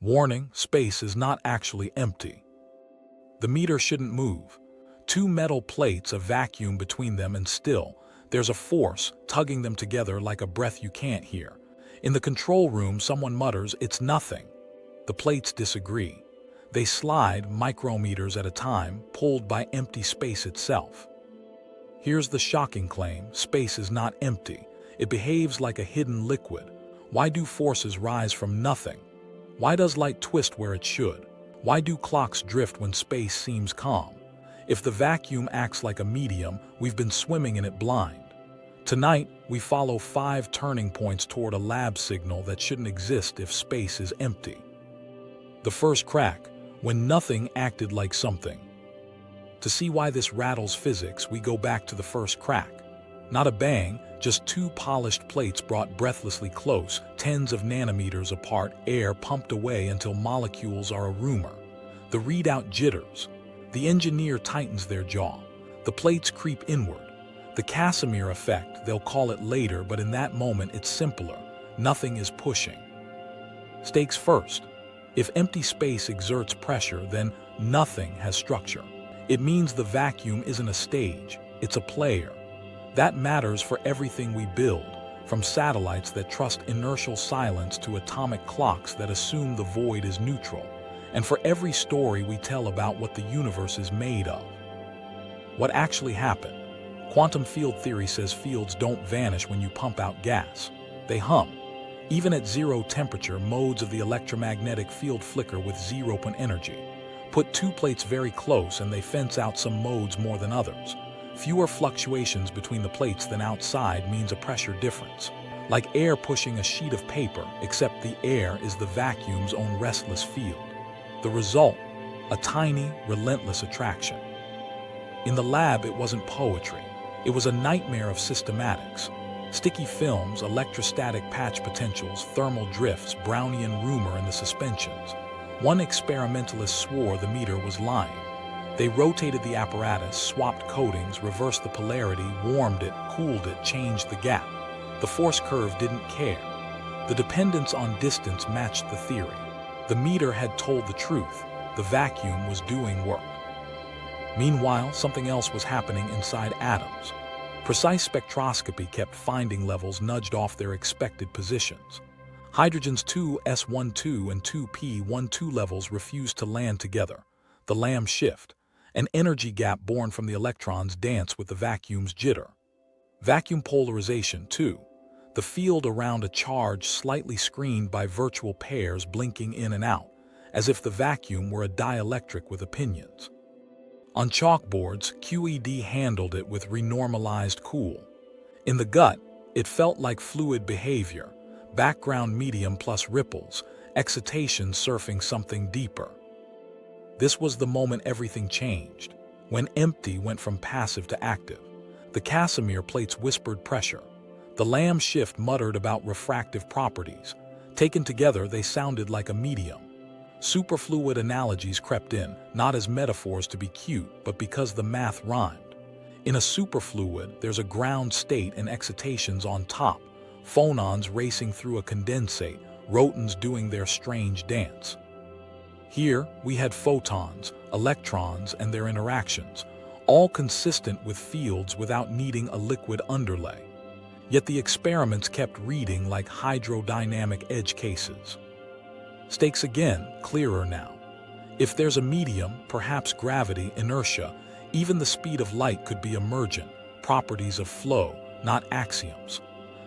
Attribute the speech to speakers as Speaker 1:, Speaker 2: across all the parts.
Speaker 1: Warning, space is not actually empty. The meter shouldn't move. Two metal plates, a vacuum between them, and still, there's a force tugging them together like a breath you can't hear. In the control room, someone mutters, "It's nothing." The plates disagree. They slide micrometers at a time, pulled by empty space itself. Here's the shocking claim: space is not empty. It behaves like a hidden liquid. Why do forces rise from nothing? Why does light twist where it should? Why do clocks drift when space seems calm? If the vacuum acts like a medium, we've been swimming in it blind. Tonight, we follow 5 turning points toward a lab signal that shouldn't exist if space is empty. The first crack, when nothing acted like something. To see why this rattles physics, we go back to the first crack. Not a bang, just 2 polished plates brought breathlessly close, tens of nanometers apart, air pumped away until molecules are a rumor. The readout jitters. The engineer tightens their jaw. The plates creep inward. The Casimir effect, they'll call it later, but in that moment it's simpler. Nothing is pushing. Stakes first. If empty space exerts pressure, then nothing has structure. It means the vacuum isn't a stage, it's a player. That matters for everything we build, from satellites that trust inertial silence to atomic clocks that assume the void is neutral, and for every story we tell about what the universe is made of. What actually happened? Quantum field theory says fields don't vanish when you pump out gas. They hum. Even at zero temperature, modes of the electromagnetic field flicker with zero-point energy. Put 2 plates very close and they fence out some modes more than others. Fewer fluctuations between the plates than outside means a pressure difference. Like air pushing a sheet of paper, except the air is the vacuum's own restless field. The result, a tiny, relentless attraction. In the lab, it wasn't poetry. It was a nightmare of systematics. Sticky films, electrostatic patch potentials, thermal drifts, Brownian rumor in the suspensions. One experimentalist swore the meter was lying. They rotated the apparatus, swapped coatings, reversed the polarity, warmed it, cooled it, changed the gap. The force curve didn't care. The dependence on distance matched the theory. The meter had told the truth. The vacuum was doing work. Meanwhile, something else was happening inside atoms. Precise spectroscopy kept finding levels nudged off their expected positions. Hydrogen's 2s12 and 2p12 levels refused to land together. The Lamb shift, an energy gap born from the electrons, dance with the vacuum's jitter. Vacuum polarization, too. The field around a charge slightly screened by virtual pairs blinking in and out, as if the vacuum were a dielectric with opinions. On chalkboards, QED handled it with renormalized cool. In the gut, it felt like fluid behavior, background medium plus ripples, excitation surfing something deeper. This was the moment everything changed, when empty went from passive to active. The Casimir plates whispered pressure. The Lamb shift muttered about refractive properties. Taken together, they sounded like a medium. Superfluid analogies crept in, not as metaphors to be cute, but because the math rhymed. In a superfluid, there's a ground state and excitations on top, phonons racing through a condensate, rotons doing their strange dance. Here, we had photons, electrons, and their interactions, all consistent with fields without needing a liquid underlay. Yet the experiments kept reading like hydrodynamic edge cases. Stakes again, clearer now. If there's a medium, perhaps gravity, inertia, even the speed of light could be emergent, properties of flow, not axioms.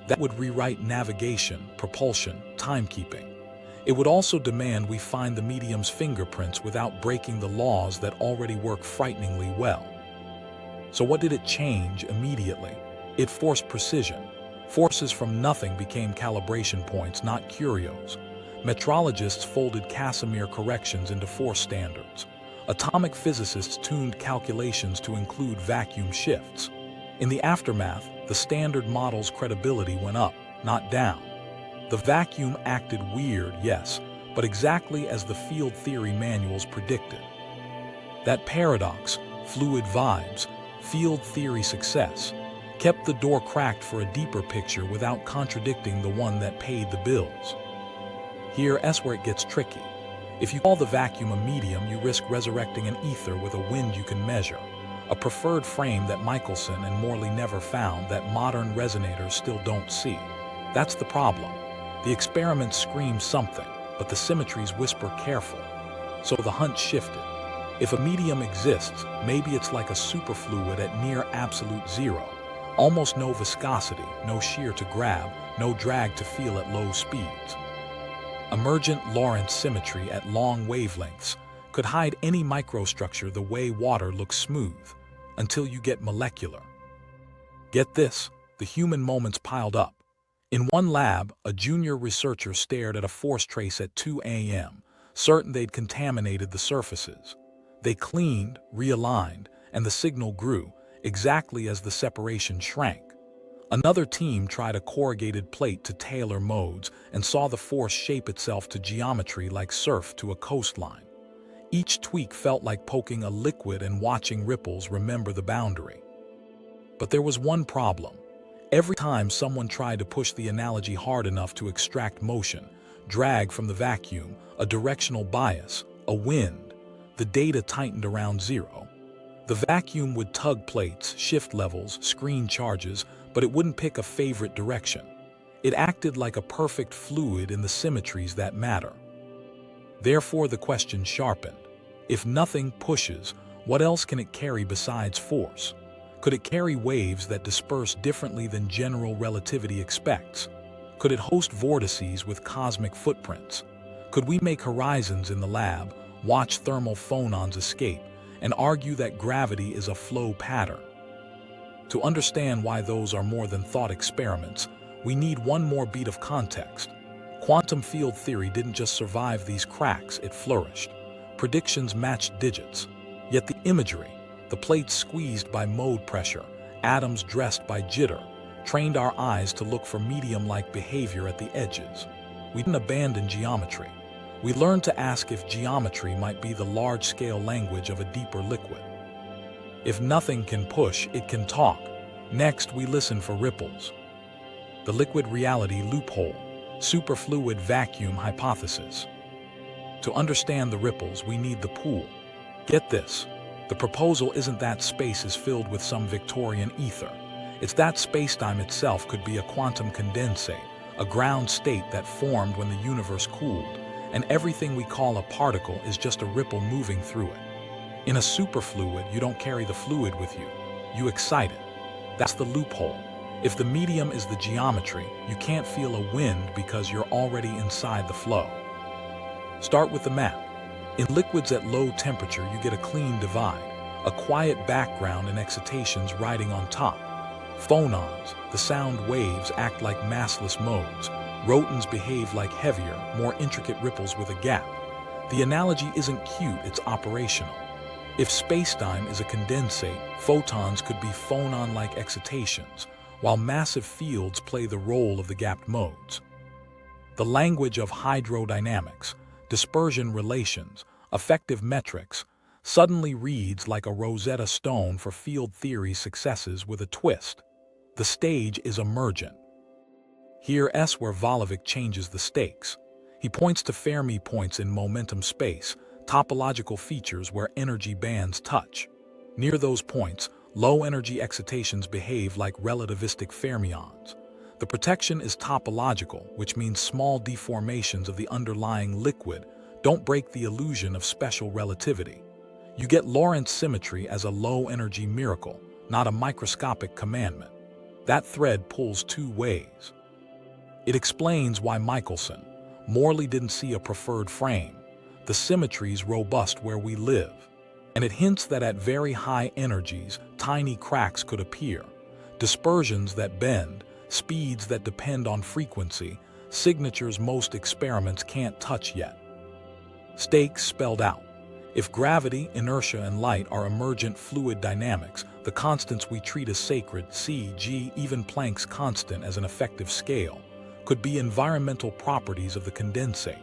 Speaker 1: That would rewrite navigation, propulsion, timekeeping. It would also demand we find the medium's fingerprints without breaking the laws that already work frighteningly well. So what did it change immediately? It forced precision. Forces from nothing became calibration points, not curios. Metrologists folded Casimir corrections into force standards. Atomic physicists tuned calculations to include vacuum shifts. In the aftermath, the standard model's credibility went up, not down. The vacuum acted weird, yes, but exactly as the field theory manuals predicted. That paradox, fluid vibes, field theory success, kept the door cracked for a deeper picture without contradicting the one that paid the bills. Here's where it gets tricky. If you call the vacuum a medium, you risk resurrecting an ether with a wind you can measure, a preferred frame that Michelson and Morley never found that modern resonators still don't see. That's the problem. The experiments scream something, but the symmetries whisper careful. So the hunt shifted. If a medium exists, maybe it's like a superfluid at near absolute zero. Almost no viscosity, no shear to grab, no drag to feel at low speeds. Emergent Lorentz symmetry at long wavelengths could hide any microstructure the way water looks smooth, until you get molecular. Get this, the human moments piled up. In one lab, a junior researcher stared at a force trace at 2 a.m., certain they'd contaminated the surfaces. They cleaned, realigned, and the signal grew, exactly as the separation shrank. Another team tried a corrugated plate to tailor modes and saw the force shape itself to geometry like surf to a coastline. Each tweak felt like poking a liquid and watching ripples remember the boundary. But there was one problem. Every time someone tried to push the analogy hard enough to extract motion, drag from the vacuum, a directional bias, a wind, the data tightened around zero. The vacuum would tug plates, shift levels, screen charges, but it wouldn't pick a favorite direction. It acted like a perfect fluid in the symmetries that matter. Therefore, the question sharpened. If nothing pushes, what else can it carry besides force? Could it carry waves that disperse differently than general relativity expects? Could it host vortices with cosmic footprints? Could we make horizons in the lab, watch thermal phonons escape, and argue that gravity is a flow pattern? To understand why those are more than thought experiments, we need one more beat of context. Quantum field theory didn't just survive these cracks, it flourished. Predictions matched digits. Yet the imagery, the plates squeezed by mode pressure, atoms dressed by jitter, trained our eyes to look for medium-like behavior at the edges. We didn't abandon geometry. We learned to ask if geometry might be the large-scale language of a deeper liquid. If nothing can push, it can talk. Next, we listen for ripples. The liquid reality loophole, superfluid vacuum hypothesis. To understand the ripples, we need the pool. Get this, the proposal isn't that space is filled with some Victorian ether. It's that spacetime itself could be a quantum condensate, a ground state that formed when the universe cooled, and everything we call a particle is just a ripple moving through it. In a superfluid, you don't carry the fluid with you. You excite it. That's the loophole. If the medium is the geometry, you can't feel a wind because you're already inside the flow. Start with the map. In liquids at low temperature, you get a clean divide, a quiet background and excitations riding on top. Phonons, the sound waves, act like massless modes. Rotons behave like heavier, more intricate ripples with a gap. The analogy isn't cute, it's operational. If spacetime is a condensate, photons could be phonon-like excitations, while massive fields play the role of the gapped modes. The language of hydrodynamics, dispersion relations, effective metrics, suddenly reads like a Rosetta Stone for field theory successes with a twist. The stage is emergent. Here's where Volovik changes the stakes. He points to Fermi-points in momentum space, topological features where energy bands touch. Near those points, low-energy excitations behave like relativistic fermions. The protection is topological, which means small deformations of the underlying liquid don't break the illusion of special relativity. You get Lorentz symmetry as a low-energy miracle, not a microscopic commandment. That thread pulls two ways. It explains why Michelson-Morley didn't see a preferred frame. The symmetry's robust where we live. And it hints that at very high energies, tiny cracks could appear. Dispersions that bend, speeds that depend on frequency, signatures most experiments can't touch yet. Stakes spelled out. If gravity, inertia, and light are emergent fluid dynamics, the constants we treat as sacred, c, g, even Planck's constant as an effective scale, could be environmental properties of the condensate.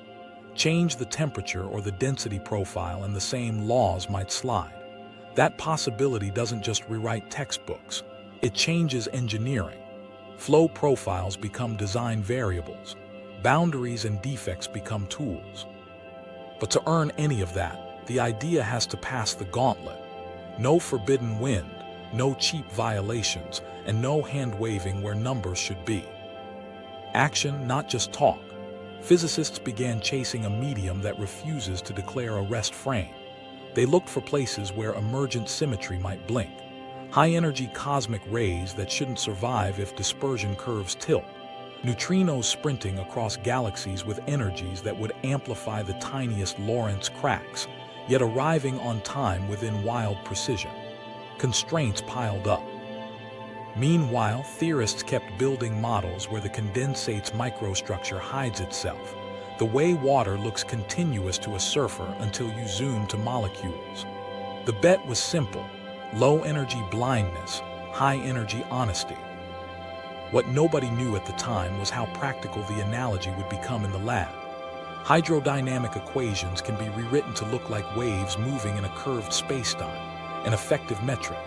Speaker 1: Change the temperature or the density profile and the same laws might slide. That possibility doesn't just rewrite textbooks. It changes engineering. Flow profiles become design variables. Boundaries and defects become tools. But to earn any of that, the idea has to pass the gauntlet. No forbidden wind, no cheap violations, and no hand-waving where numbers should be. Action, not just talk. Physicists began chasing a medium that refuses to declare a rest frame. They looked for places where emergent symmetry might blink, high-energy cosmic rays that shouldn't survive if dispersion curves tilt, neutrinos sprinting across galaxies with energies that would amplify the tiniest Lorentz cracks, yet arriving on time within wild precision. Constraints piled up. Meanwhile, theorists kept building models where the condensate's microstructure hides itself, the way water looks continuous to a surfer until you zoom to molecules. The bet was simple: low-energy blindness, high-energy honesty. What nobody knew at the time was how practical the analogy would become in the lab. Hydrodynamic equations can be rewritten to look like waves moving in a curved spacetime, an effective metric.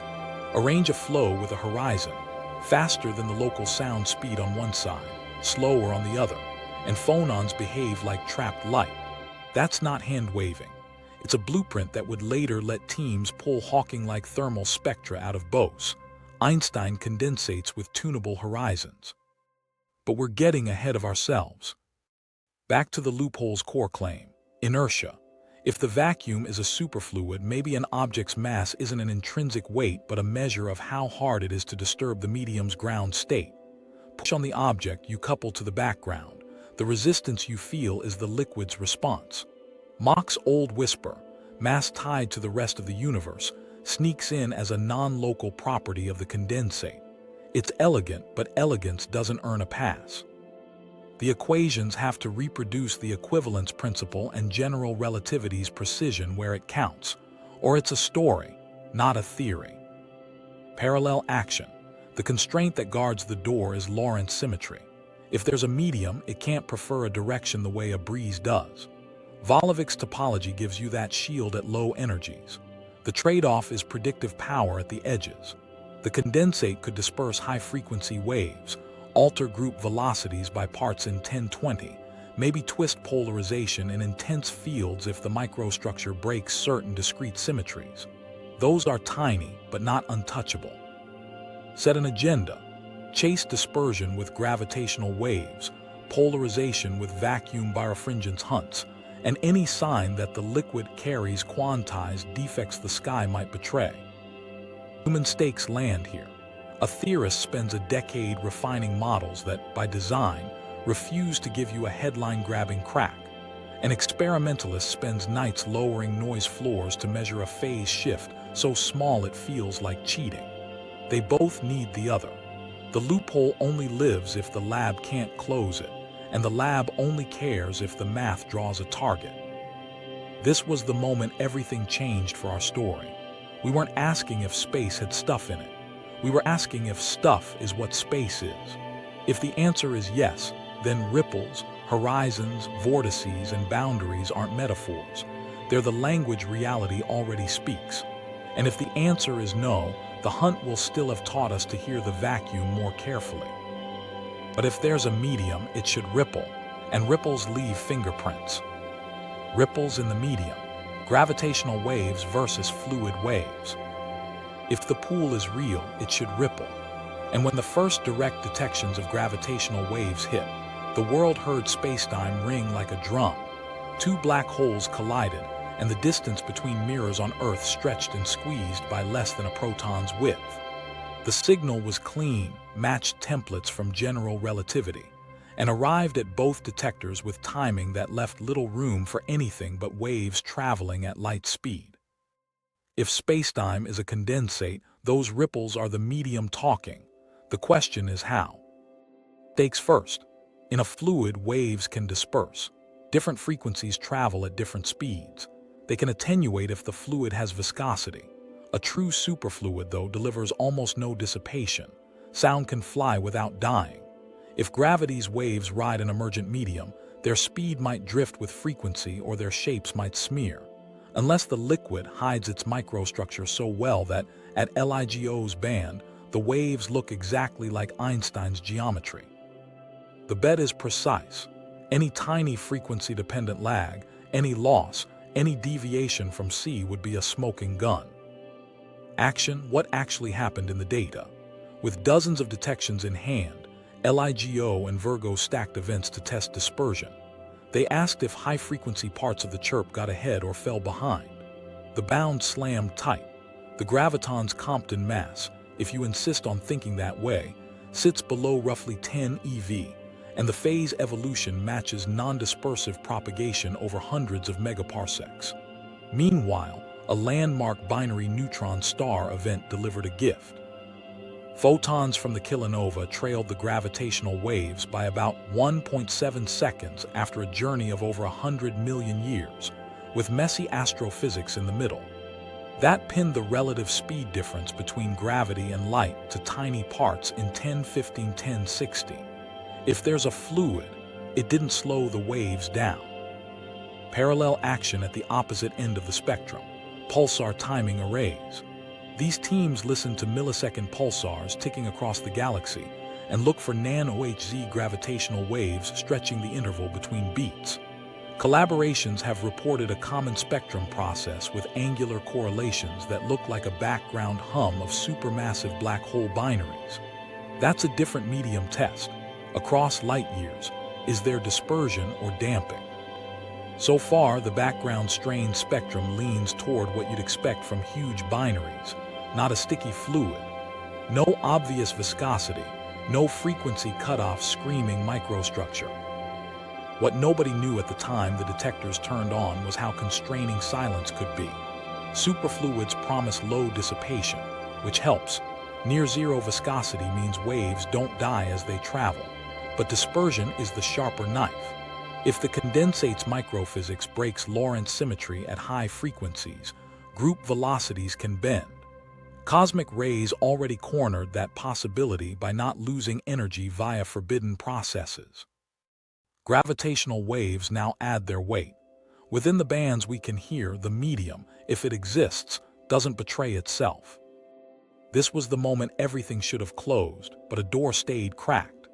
Speaker 1: Arrange a flow with a horizon, faster than the local sound speed on one side, slower on the other, and phonons behave like trapped light. That's not hand-waving. It's a blueprint that would later let teams pull Hawking-like thermal spectra out of Bose-Einstein condensates with tunable horizons. But we're getting ahead of ourselves. Back to the loophole's core claim, inertia. If the vacuum is a superfluid, maybe an object's mass isn't an intrinsic weight but a measure of how hard it is to disturb the medium's ground state. Push on the object, you couple to the background. The resistance you feel is the liquid's response. Mach's old whisper, mass tied to the rest of the universe, sneaks in as a non-local property of the condensate. It's elegant, but elegance doesn't earn a pass. The equations have to reproduce the equivalence principle and general relativity's precision where it counts, or it's a story, not a theory. Parallel action. The constraint that guards the door is Lorentz symmetry. If there's a medium, it can't prefer a direction the way a breeze does. Volovik's topology gives you that shield at low energies. The trade-off is predictive power at the edges. The condensate could disperse high-frequency waves, alter group velocities by parts in 1020, maybe twist polarization in intense fields if the microstructure breaks certain discrete symmetries. Those are tiny, but not untouchable. Set an agenda. Chase dispersion with gravitational waves, polarization with vacuum birefringence hunts, and any sign that the liquid carries quantized defects the sky might betray. Human stakes land here. A theorist spends a decade refining models that, by design, refuse to give you a headline-grabbing crack. An experimentalist spends nights lowering noise floors to measure a phase shift so small it feels like cheating. They both need the other. The loophole only lives if the lab can't close it, and the lab only cares if the math draws a target. This was the moment everything changed for our story. We weren't asking if space had stuff in it. We were asking if stuff is what space is. If the answer is yes, then ripples, horizons, vortices, and boundaries aren't metaphors. They're the language reality already speaks. And if the answer is no, the hunt will still have taught us to hear the vacuum more carefully. But if there's a medium, it should ripple, and ripples leave fingerprints. Ripples in the medium, gravitational waves versus fluid waves. If the pool is real, it should ripple. And when the first direct detections of gravitational waves hit, the world heard spacetime ring like a drum. Two black holes collided, and the distance between mirrors on Earth stretched and squeezed by less than a proton's width. The signal was clean, matched templates from general relativity, and arrived at both detectors with timing that left little room for anything but waves traveling at light speed. If spacetime is a condensate, those ripples are the medium talking. The question is how. Stakes first. In a fluid, waves can disperse. Different frequencies travel at different speeds. They can attenuate if the fluid has viscosity. A true superfluid, though, delivers almost no dissipation. Sound can fly without dying. If gravity's waves ride an emergent medium, their speed might drift with frequency or their shapes might smear. Unless the liquid hides its microstructure so well that, at LIGO's band, the waves look exactly like Einstein's geometry. The bet is precise. Any tiny frequency-dependent lag, Any loss, any deviation from C would be a smoking gun. Action: what actually happened in the data? With dozens of detections in hand, LIGO and Virgo stacked events to test dispersion. They asked if high-frequency parts of the chirp got ahead or fell behind. The bound slammed tight. The graviton's Compton mass, if you insist on thinking that way, sits below roughly 10 eV, and the phase evolution matches non-dispersive propagation over hundreds of megaparsecs. Meanwhile, a landmark binary neutron star event delivered a gift. Photons from the kilonova trailed the gravitational waves by about 1.7 seconds after a journey of over 100 million years, with messy astrophysics in the middle. That pinned the relative speed difference between gravity and light to tiny parts in 10^15-10^60. If there's a fluid, it didn't slow the waves down. Parallel action at the opposite end of the spectrum, pulsar timing arrays. These teams listen to millisecond pulsars ticking across the galaxy and look for nano-Hz gravitational waves stretching the interval between beats. Collaborations have reported a common spectrum process with angular correlations that look like a background hum of supermassive black hole binaries. That's a different medium test. Across light years, is there dispersion or damping? So far, the background strain spectrum leans toward what you'd expect from huge binaries, not a sticky fluid. No obvious viscosity, no frequency cutoff screaming microstructure. What nobody knew at the time the detectors turned on was how constraining silence could be. Superfluids promise low dissipation, which helps. Near zero viscosity means waves don't die as they travel, but dispersion is the sharper knife. If the condensate's microphysics breaks Lorentz symmetry at high frequencies, group velocities can bend. Cosmic rays already cornered that possibility by not losing energy via forbidden processes. Gravitational waves now add their weight. Within the bands we can hear the medium, if it exists, doesn't betray itself. This was the moment everything should have closed, but a door stayed cracked.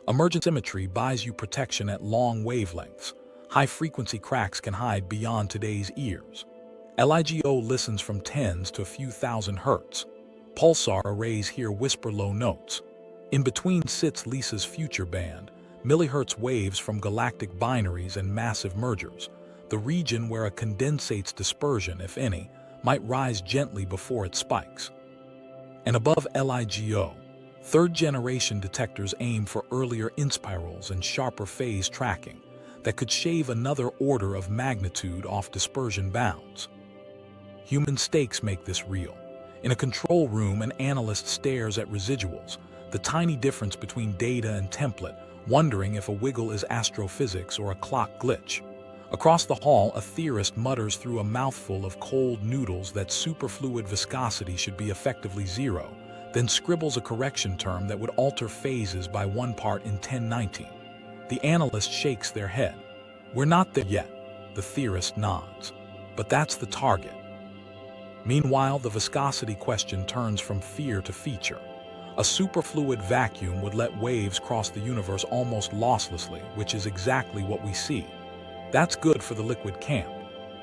Speaker 1: Emergent symmetry buys you protection at long wavelengths. High-frequency cracks can hide beyond today's ears. LIGO listens from tens to a few thousand hertz. Pulsar arrays hear whisper low notes. In between sits LISA's future band, millihertz waves from galactic binaries and massive mergers, the region where a condensate's dispersion, if any, might rise gently before it spikes. And above LIGO, third-generation detectors aim for earlier inspirals and sharper phase tracking that could shave another order of magnitude off dispersion bounds. Human stakes make this real. In a control room, an analyst stares at residuals, the tiny difference between data and template, wondering if a wiggle is astrophysics or a clock glitch. Across the hall, a theorist mutters through a mouthful of cold noodles that superfluid viscosity should be effectively zero, then scribbles a correction term that would alter phases by 1 part in 1019. The analyst shakes their head. "We're not there yet," the theorist nods. "But that's the target." Meanwhile, the viscosity question turns from fear to feature. A superfluid vacuum would let waves cross the universe almost losslessly, which is exactly what we see. That's good for the liquid camp.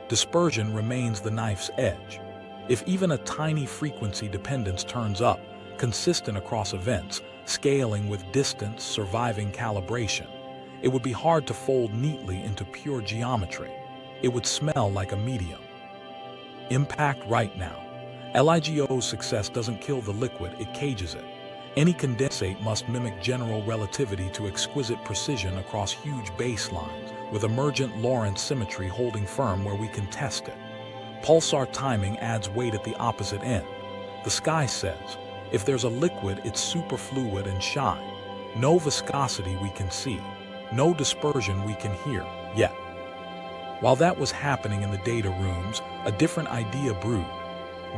Speaker 1: Dispersion remains the knife's edge. If even a tiny frequency dependence turns up, consistent across events, scaling with distance, surviving calibration, it would be hard to fold neatly into pure geometry. It would smell like a medium. Impact right now. LIGO's success doesn't kill the liquid, it cages it. Any condensate must mimic general relativity to exquisite precision across huge baselines, with emergent Lorentz symmetry holding firm where we can test it. Pulsar timing adds weight at the opposite end. The sky says, if there's a liquid, it's superfluid and shy. No viscosity we can see, no dispersion we can hear, yet. While that was happening in the data rooms, a different idea brewed.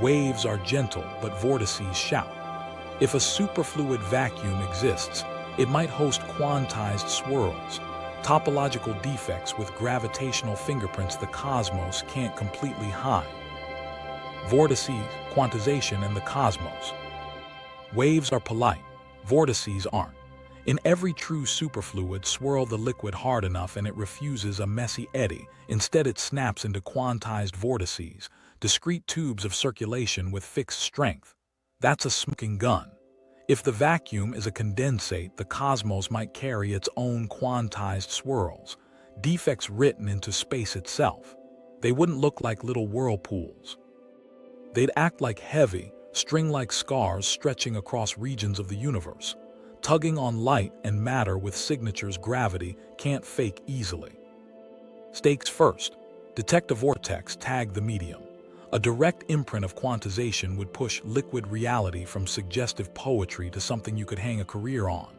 Speaker 1: Waves are gentle, but vortices shout. If a superfluid vacuum exists, it might host quantized swirls, topological defects with gravitational fingerprints the cosmos can't completely hide. Vortices, quantization, and the cosmos. Waves are polite, vortices aren't. In every true superfluid, swirl the liquid hard enough and it refuses a messy eddy. Instead, it snaps into quantized vortices, discrete tubes of circulation with fixed strength. That's a smoking gun. If the vacuum is a condensate, the cosmos might carry its own quantized swirls, defects written into space itself. They wouldn't look like little whirlpools. They'd act like heavy, string-like scars stretching across regions of the universe, tugging on light and matter with signatures gravity can't fake easily. Stakes first. Detect a vortex, tag the medium. A direct imprint of quantization would push liquid reality from suggestive poetry to something you could hang a career on.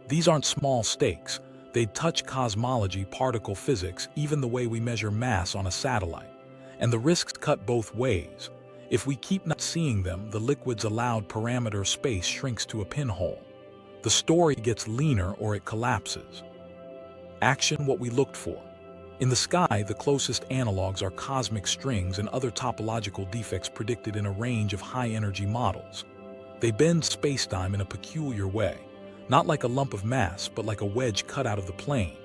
Speaker 1: These aren't small stakes. They'd touch cosmology, particle physics, even the way we measure mass on a satellite. And the risks cut both ways. If we keep not seeing them, the liquid's allowed parameter space shrinks to a pinhole. The story gets leaner or it collapses. Action, what we looked for. In the sky, the closest analogues are cosmic strings and other topological defects predicted in a range of high-energy models. They bend spacetime in a peculiar way, not like a lump of mass, but like a wedge cut out of the plane.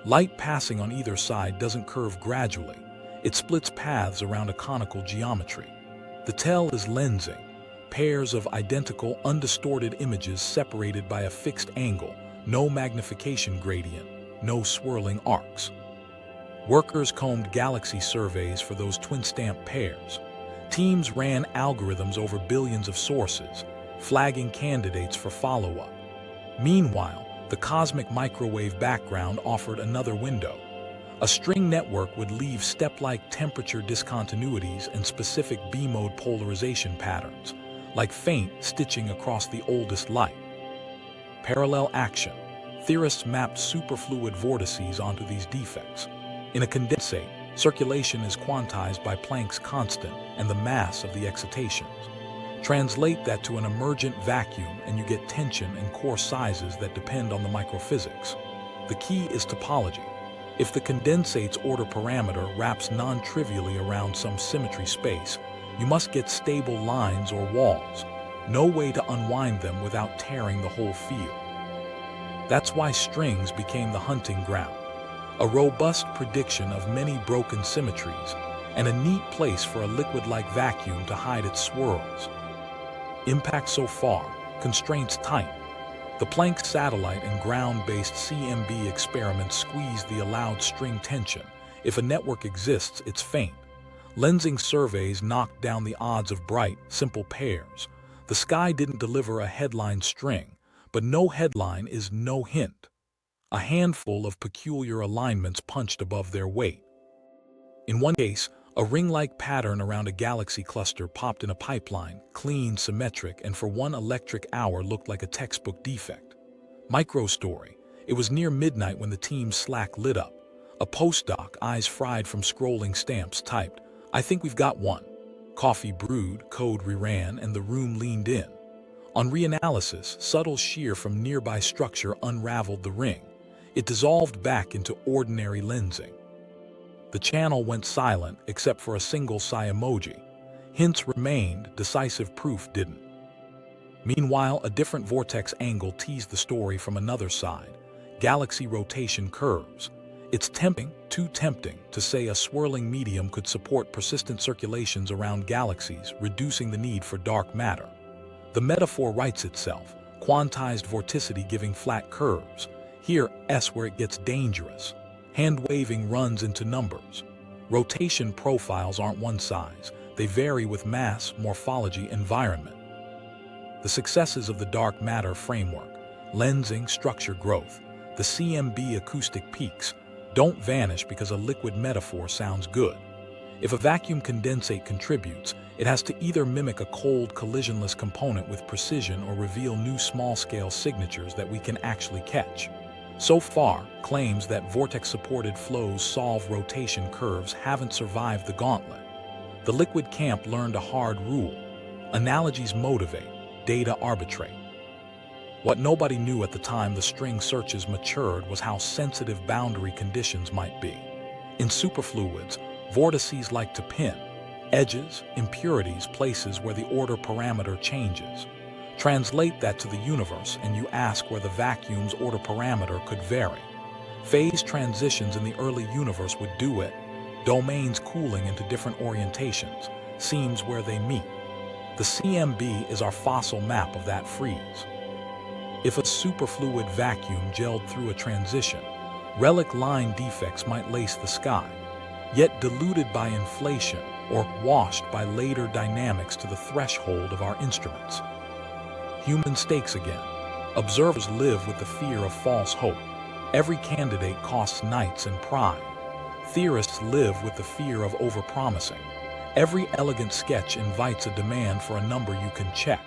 Speaker 1: Light passing on either side doesn't curve gradually. It splits paths around a conical geometry. The tell is lensing, pairs of identical, undistorted images separated by a fixed angle, no magnification gradient, no swirling arcs. Workers combed galaxy surveys for those twin-stamp pairs. Teams ran algorithms over billions of sources, flagging candidates for follow-up. Meanwhile, the cosmic microwave background offered another window. A string network would leave step-like temperature discontinuities and specific B-mode polarization patterns, like faint stitching across the oldest light. Parallel action. Theorists mapped superfluid vortices onto these defects. In a condensate, circulation is quantized by Planck's constant and the mass of the excitations. Translate that to an emergent vacuum and you get tension and core sizes that depend on the microphysics. The key is topology. If the condensate's order parameter wraps non-trivially around some symmetry space, you must get stable lines or walls. No way to unwind them without tearing the whole field. That's why strings became the hunting ground. A robust prediction of many broken symmetries, and a neat place for a liquid-like vacuum to hide its swirls. Impact so far, constraints tight. The Planck satellite and ground-based CMB experiments squeeze the allowed string tension. If a network exists, it's faint. Lensing surveys knocked down the odds of bright, simple pairs. The sky didn't deliver a headline string, but no headline is no hint. A handful of peculiar alignments punched above their weight. In one case, a ring-like pattern around a galaxy cluster popped in a pipeline, clean, symmetric, and for 1 electric hour looked like a textbook defect. Microstory. It was near midnight when the team's Slack lit up. A postdoc, eyes fried from scrolling stamps, typed, "I think we've got one." Coffee brewed, code reran, and the room leaned in. On reanalysis, subtle shear from nearby structure unraveled the ring. It dissolved back into ordinary lensing. The channel went silent except for a single sigh emoji. Hints remained, decisive proof didn't. Meanwhile, a different vortex angle teased the story from another side. Galaxy rotation curves. It's tempting, too tempting, to say a swirling medium could support persistent circulations around galaxies, reducing the need for dark matter. The metaphor writes itself, quantized vorticity giving flat curves. Here, S where it gets dangerous. Hand-waving runs into numbers. Rotation profiles aren't one size. They vary with mass, morphology, environment. The successes of the dark matter framework, lensing, structure growth, the CMB acoustic peaks, don't vanish because a liquid metaphor sounds good. If a vacuum condensate contributes, it has to either mimic a cold, collisionless component with precision or reveal new small-scale signatures that we can actually catch. So far, claims that vortex-supported flows solve rotation curves haven't survived the gauntlet. The liquid camp learned a hard rule. Analogies motivate, data arbitrate. What nobody knew at the time the string searches matured was how sensitive boundary conditions might be. In superfluids, vortices like to pin edges, impurities, places where the order parameter changes. Translate that to the universe and you ask where the vacuum's order parameter could vary. Phase transitions in the early universe would do it, domains cooling into different orientations, seams where they meet. The CMB is our fossil map of that freeze. If a superfluid vacuum gelled through a transition, relic line defects might lace the sky, yet diluted by inflation or washed by later dynamics to the threshold of our instruments. Human stakes again. Observers live with the fear of false hope. Every candidate costs nights and pride. Theorists live with the fear of overpromising. Every elegant sketch invites a demand for a number you can check.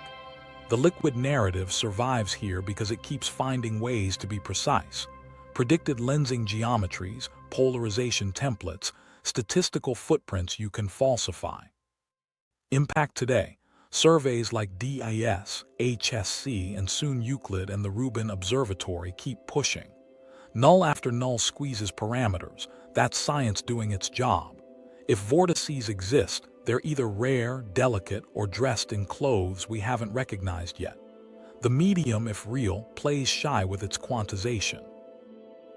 Speaker 1: The liquid narrative survives here because it keeps finding ways to be precise. Predicted lensing geometries, polarization templates, statistical footprints you can falsify. Impact today. Surveys like DIS, HSC, and soon Euclid and the Rubin Observatory keep pushing. Null after null squeezes parameters. That's science doing its job. If vortices exist, they're either rare, delicate, or dressed in clothes we haven't recognized yet. The medium, if real, plays shy with its quantization.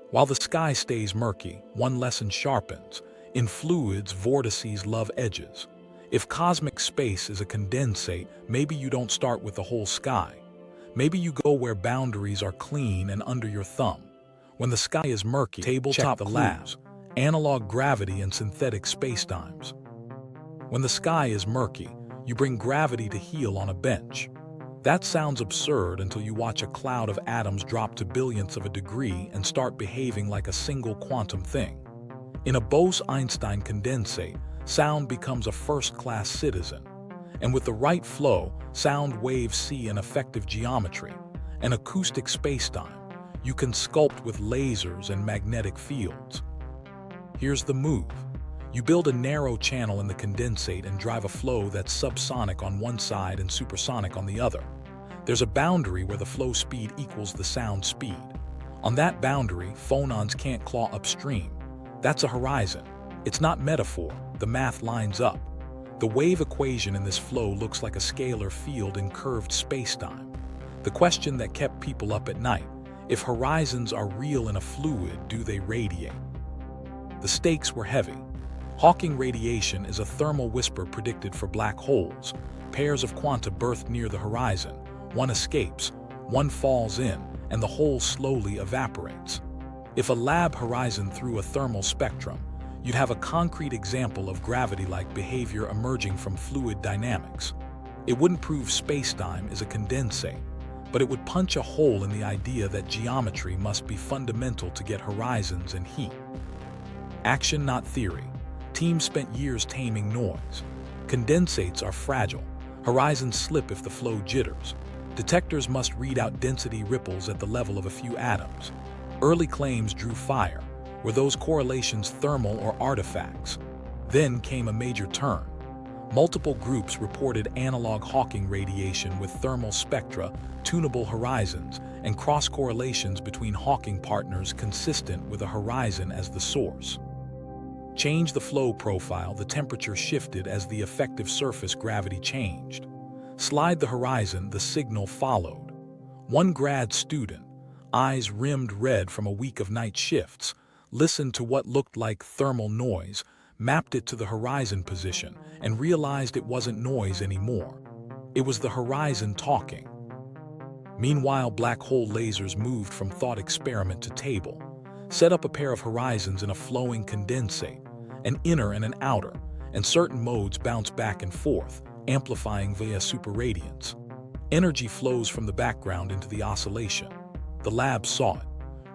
Speaker 1: While the sky stays murky, one lesson sharpens. In fluids, vortices love edges. If cosmic space is a condensate, maybe you don't start with the whole sky. Maybe you go where boundaries are clean and under your thumb. When the sky is murky, tabletop the labs, analog gravity and synthetic spacetimes. When the sky is murky, you bring gravity to heel on a bench. That sounds absurd until you watch a cloud of atoms drop to billionths of a degree and start behaving like a single quantum thing. In a Bose-Einstein condensate, sound becomes a first-class citizen. And with the right flow, sound waves see an effective geometry, an acoustic spacetime. You can sculpt with lasers and magnetic fields. Here's the move. You build a narrow channel in the condensate and drive a flow that's subsonic on one side and supersonic on the other. There's a boundary where the flow speed equals the sound speed. On that boundary, phonons can't claw upstream. That's a horizon. It's not metaphor. The math lines up. The wave equation in this flow looks like a scalar field in curved spacetime. The question that kept people up at night: if horizons are real in a fluid, do they radiate? The stakes were heavy. Hawking radiation is a thermal whisper predicted for black holes. Pairs of quanta birth near the horizon. One escapes, one falls in, and the whole slowly evaporates. If a lab horizon threw a thermal spectrum, you'd have a concrete example of gravity-like behavior emerging from fluid dynamics. It wouldn't prove spacetime is a condensate, but it would punch a hole in the idea that geometry must be fundamental to get horizons and heat. Action, not theory. Teams spent years taming noise. Condensates are fragile. Horizons slip if the flow jitters. Detectors must read out density ripples at the level of a few atoms. Early claims drew fire. Were those correlations thermal or artifacts? Then came a major turn. Multiple groups reported analog Hawking radiation with thermal spectra, tunable horizons, and cross-correlations between Hawking partners consistent with a horizon as the source. Change the flow profile, the temperature shifted as the effective surface gravity changed. Slide the horizon, the signal followed. One grad student, eyes rimmed red from a week of night shifts, listened to what looked like thermal noise, mapped it to the horizon position, and realized it wasn't noise anymore. It was the horizon talking. Meanwhile, black hole lasers moved from thought experiment to table. Set up a pair of horizons in a flowing condensate, an inner and an outer, and certain modes bounce back and forth, amplifying via superradiance. Energy flows from the background into the oscillation. The lab saw it.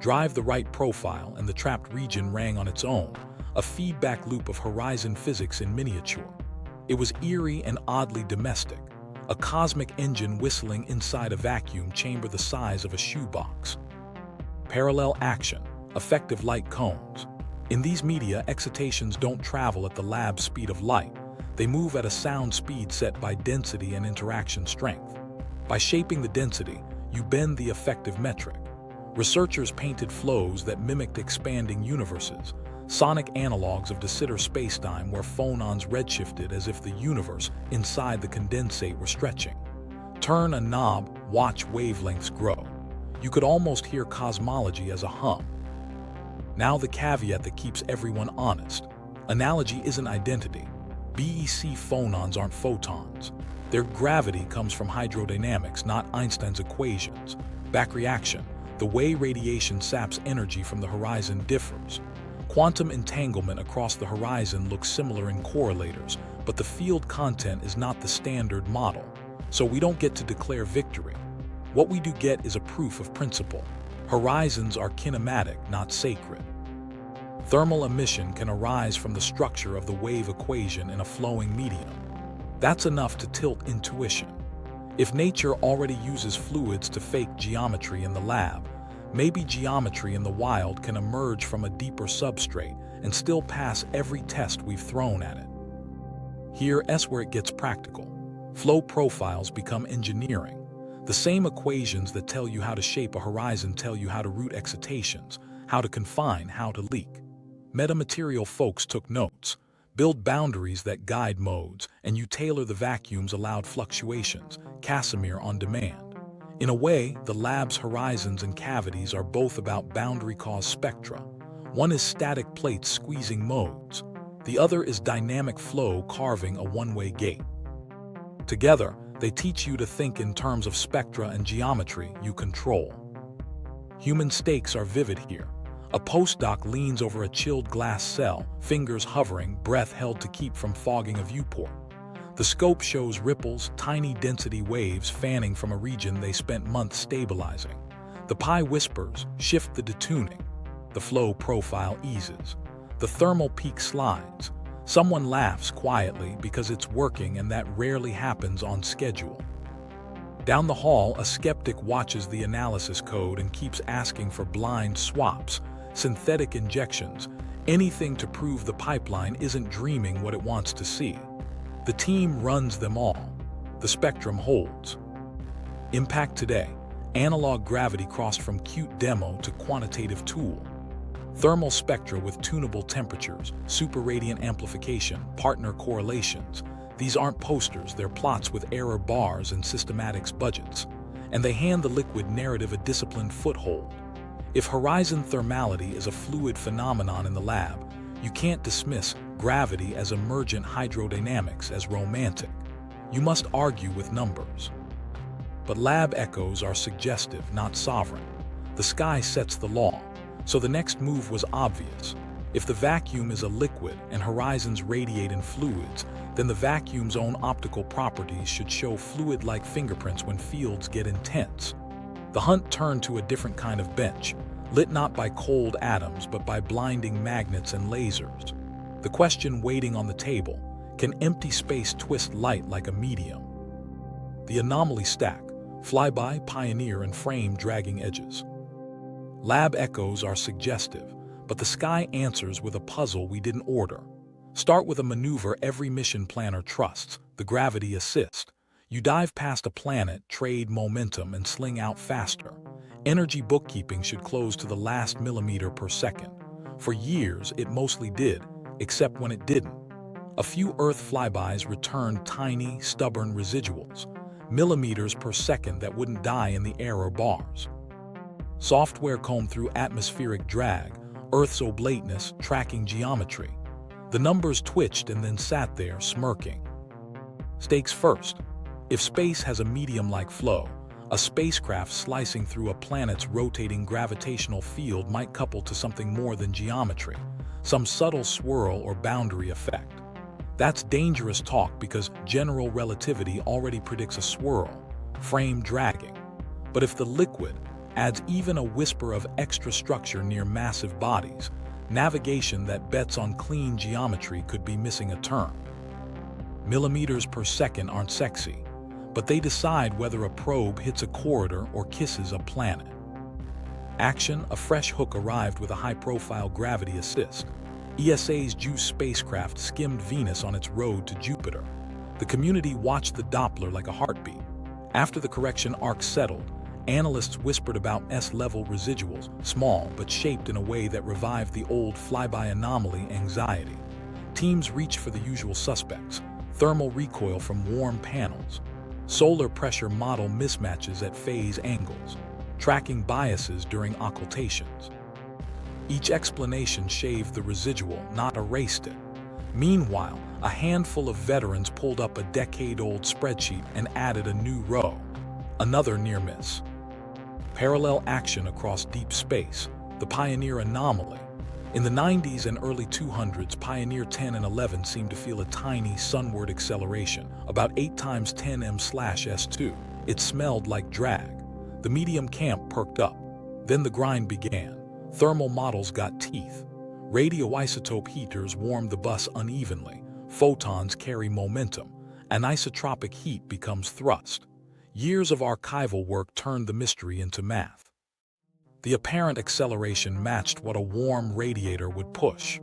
Speaker 1: Drive the right profile and the trapped region rang on its own, a feedback loop of horizon physics in miniature. It was eerie and oddly domestic, a cosmic engine whistling inside a vacuum chamber the size of a shoebox. Parallel action, effective light cones. In these media, excitations don't travel at the lab speed of light. They move at a sound speed set by density and interaction strength. By shaping the density, you bend the effective metric. Researchers painted flows that mimicked expanding universes, sonic analogues of de Sitter spacetime where phonons redshifted as if the universe inside the condensate were stretching. Turn a knob, watch wavelengths grow. You could almost hear cosmology as a hum. Now the caveat that keeps everyone honest. Analogy isn't identity. BEC phonons aren't photons. Their gravity comes from hydrodynamics, not Einstein's equations. Backreaction, the way radiation saps energy from the horizon, differs. Quantum entanglement across the horizon looks similar in correlators, but the field content is not the standard model, so we don't get to declare victory. What we do get is a proof of principle. Horizons are kinematic, not sacred. Thermal emission can arise from the structure of the wave equation in a flowing medium. That's enough to tilt intuition. If nature already uses fluids to fake geometry in the lab, maybe geometry in the wild can emerge from a deeper substrate and still pass every test we've thrown at it. Here's where it gets practical. Flow profiles become engineering. The same equations that tell you how to shape a horizon tell you how to route excitations, how to confine, how to leak. Metamaterial folks took notes. Build boundaries that guide modes, and you tailor the vacuum's allowed fluctuations, Casimir on demand. In a way, the lab's horizons and cavities are both about boundary-caused spectra. One is static plates squeezing modes. The other is dynamic flow carving a one-way gate. Together, they teach you to think in terms of spectra and geometry you control. Human stakes are vivid here. A postdoc leans over a chilled glass cell, fingers hovering, breath held to keep from fogging a viewport. The scope shows ripples, tiny density waves fanning from a region they spent months stabilizing. The pi whispers, shift the detuning. The flow profile eases. The thermal peak slides. Someone laughs quietly because it's working, and that rarely happens on schedule. Down the hall, a skeptic watches the analysis code and keeps asking for blind swaps, synthetic injections, anything to prove the pipeline isn't dreaming what it wants to see. The team runs them all. The spectrum holds. Impact today. Analog gravity crossed from cute demo to quantitative tool. Thermal spectra with tunable temperatures, superradiant amplification, partner correlations. These aren't posters, they're plots with error bars and systematics budgets. And they hand the liquid narrative a disciplined foothold. If horizon thermality is a fluid phenomenon in the lab, you can't dismiss gravity as emergent hydrodynamics as romantic. You must argue with numbers. But lab echoes are suggestive, not sovereign. The sky sets the law, so the next move was obvious. If the vacuum is a liquid and horizons radiate in fluids, then the vacuum's own optical properties should show fluid-like fingerprints when fields get intense. The hunt turned to a different kind of bench, lit not by cold atoms but by blinding magnets and lasers. The question waiting on the table, can empty space twist light like a medium? The anomaly stack, Flyby, Pioneer, and Frame dragging edges. Lab echoes are suggestive, but the sky answers with a puzzle we didn't order. Start with a maneuver every mission planner trusts, the gravity assist. You dive past a planet, trade momentum, and sling out faster. Energy bookkeeping should close to the last millimeter per second. For years, it mostly did, except when it didn't. A few Earth flybys returned tiny, stubborn residuals, millimeters per second that wouldn't die in the error bars. Software combed through atmospheric drag, Earth's oblateness, tracking geometry. The numbers twitched and then sat there, smirking. Stakes first. If space has a medium-like flow, a spacecraft slicing through a planet's rotating gravitational field might couple to something more than geometry, some subtle swirl or boundary effect. That's dangerous talk because general relativity already predicts a swirl, frame dragging. But if the liquid adds even a whisper of extra structure near massive bodies, navigation that bets on clean geometry could be missing a turn. Millimeters per second aren't sexy, but they decide whether a probe hits a corridor or kisses a planet. Action, a fresh hook arrived with a high-profile gravity assist. ESA's JUICE spacecraft skimmed Venus on its road to Jupiter. The community watched the Doppler like a heartbeat. After the correction arc settled, analysts whispered about S-level residuals, small but shaped in a way that revived the old flyby anomaly anxiety. Teams reached for the usual suspects, thermal recoil from warm panels. solar pressure model mismatches at phase angles, tracking biases during occultations. Each explanation shaved the residual, not erased it. Meanwhile, a handful of veterans pulled up a decade-old spreadsheet and added a new row. Another near miss. Parallel action across deep space, the Pioneer Anomaly. In the 90s and early 200s, Pioneer 10 and 11 seemed to feel a tiny sunward acceleration, about 8 times 10 m/s2. It smelled like drag. The medium camp perked up. Then the grind began. Thermal models got teeth. Radioisotope heaters warmed the bus unevenly. Photons carry momentum. Anisotropic heat becomes thrust. Years of archival work turned the mystery into math. The apparent acceleration matched what a warm radiator would push.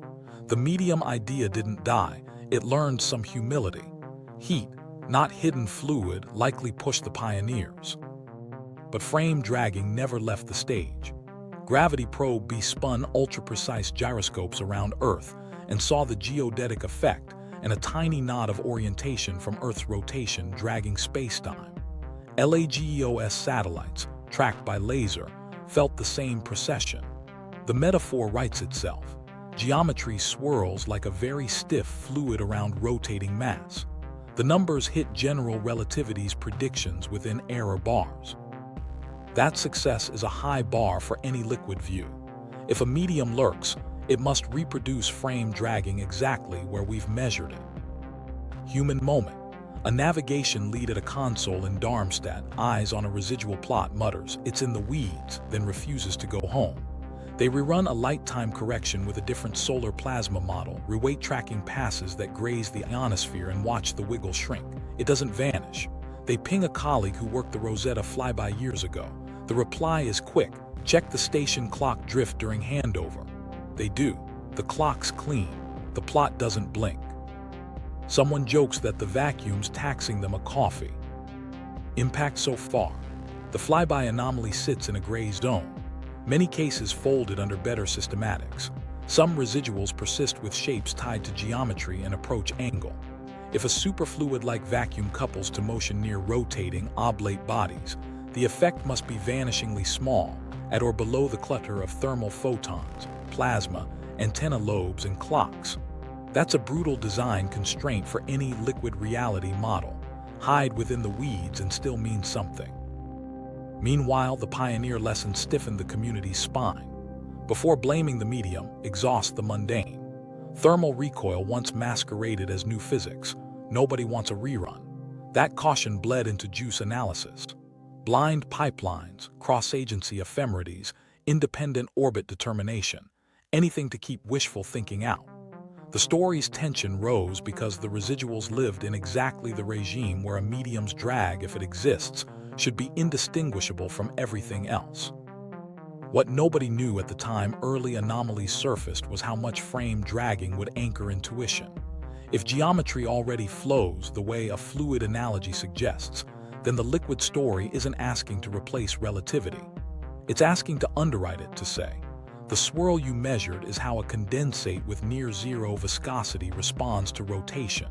Speaker 1: The medium idea didn't die, it learned some humility. Heat, not hidden fluid, likely pushed the pioneers. But frame dragging never left the stage. Gravity Probe B spun ultra-precise gyroscopes around Earth and saw the geodetic effect and a tiny nod of orientation from Earth's rotation dragging spacetime. LAGEOS satellites, tracked by laser, felt the same precession. The metaphor writes itself. Geometry swirls like a very stiff fluid around rotating mass. The numbers hit general relativity's predictions within error bars. That success is a high bar for any liquid view. If a medium lurks, it must reproduce frame dragging exactly where we've measured it. Human moment. A navigation lead at a console in Darmstadt, eyes on a residual plot, mutters, "It's in the weeds," then refuses to go home. They rerun a light time correction with a different solar plasma model, reweight tracking passes that graze the ionosphere and watch the wiggle shrink. It doesn't vanish. They ping a colleague who worked the Rosetta flyby years ago. The reply is quick, "Check the station clock drift during handover." They do. The clock's clean. The plot doesn't blink. Someone jokes that the vacuum's taxing them a coffee. Impact so far. The flyby anomaly sits in a gray zone. Many cases folded under better systematics. Some residuals persist with shapes tied to geometry and approach angle. If a superfluid-like vacuum couples to motion near rotating, oblate bodies, the effect must be vanishingly small, at or below the clutter of thermal photons, plasma, antenna lobes, and clocks. That's a brutal design constraint for any liquid reality model. Hide within the weeds and still mean something. Meanwhile, the pioneer lesson stiffened the community's spine. Before blaming the medium, exhaust the mundane. Thermal recoil once masqueraded as new physics. Nobody wants a rerun. That caution bled into juice analysis. Blind pipelines, cross-agency ephemerides, independent orbit determination. Anything to keep wishful thinking out. The story's tension rose because the residuals lived in exactly the regime where a medium's drag, if it exists, should be indistinguishable from everything else. What nobody knew at the time early anomalies surfaced was how much frame dragging would anchor intuition. If geometry already flows the way a fluid analogy suggests, then the liquid story isn't asking to replace relativity. It's asking to underwrite it, to say, the swirl you measured is how a condensate with near-zero viscosity responds to rotation.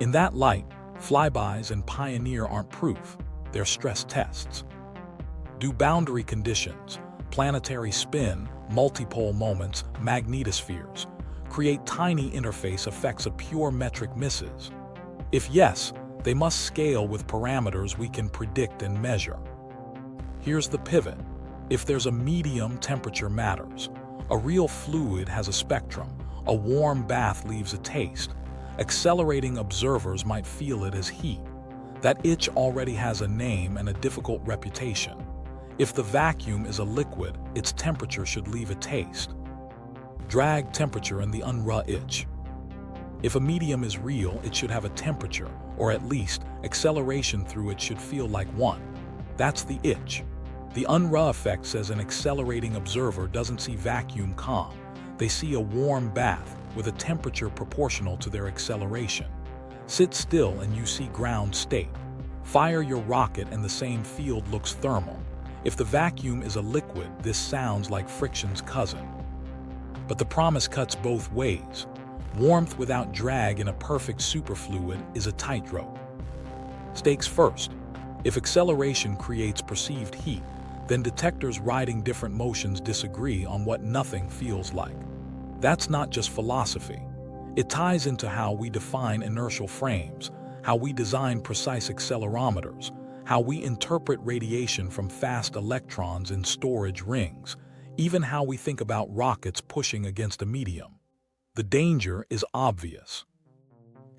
Speaker 1: In that light, flybys and Pioneer aren't proof, they're stress tests. Do boundary conditions, planetary spin, multipole moments, magnetospheres, create tiny interface effects of pure metric misses? If yes, they must scale with parameters we can predict and measure. Here's the pivot. If there's a medium, temperature matters. A real fluid has a spectrum. A warm bath leaves a taste. Accelerating observers might feel it as heat. That itch already has a name and a difficult reputation. If the vacuum is a liquid, its temperature should leave a taste. Drag, temperature, and the Unruh itch. If a medium is real, it should have a temperature, or at least, acceleration through it should feel like one. That's the itch. The Unruh effect says an accelerating observer doesn't see vacuum calm. They see a warm bath with a temperature proportional to their acceleration. Sit still and you see ground state. Fire your rocket and the same field looks thermal. If the vacuum is a liquid, this sounds like friction's cousin. But the promise cuts both ways. Warmth without drag in a perfect superfluid is a tightrope. Stakes first. If acceleration creates perceived heat, then detectors riding different motions disagree on what nothing feels like. That's not just philosophy. It ties into how we define inertial frames, how we design precise accelerometers, how we interpret radiation from fast electrons in storage rings, even how we think about rockets pushing against a medium. The danger is obvious.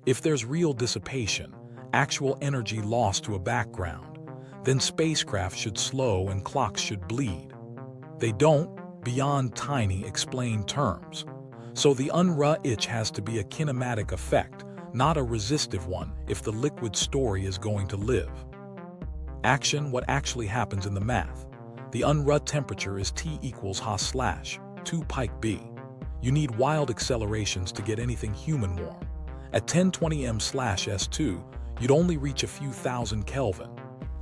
Speaker 1: If there's real dissipation, actual energy lost to a background, then spacecraft should slow and clocks should bleed. They don't, beyond tiny explained terms. So the Unruh itch has to be a kinematic effect, not a resistive one, if the liquid story is going to live. Action: what actually happens in the math. The Unruh temperature is T equals Ha/2 pike B. You need wild accelerations to get anything human warm. At 1020 m/S2, you'd only reach a few thousand Kelvin.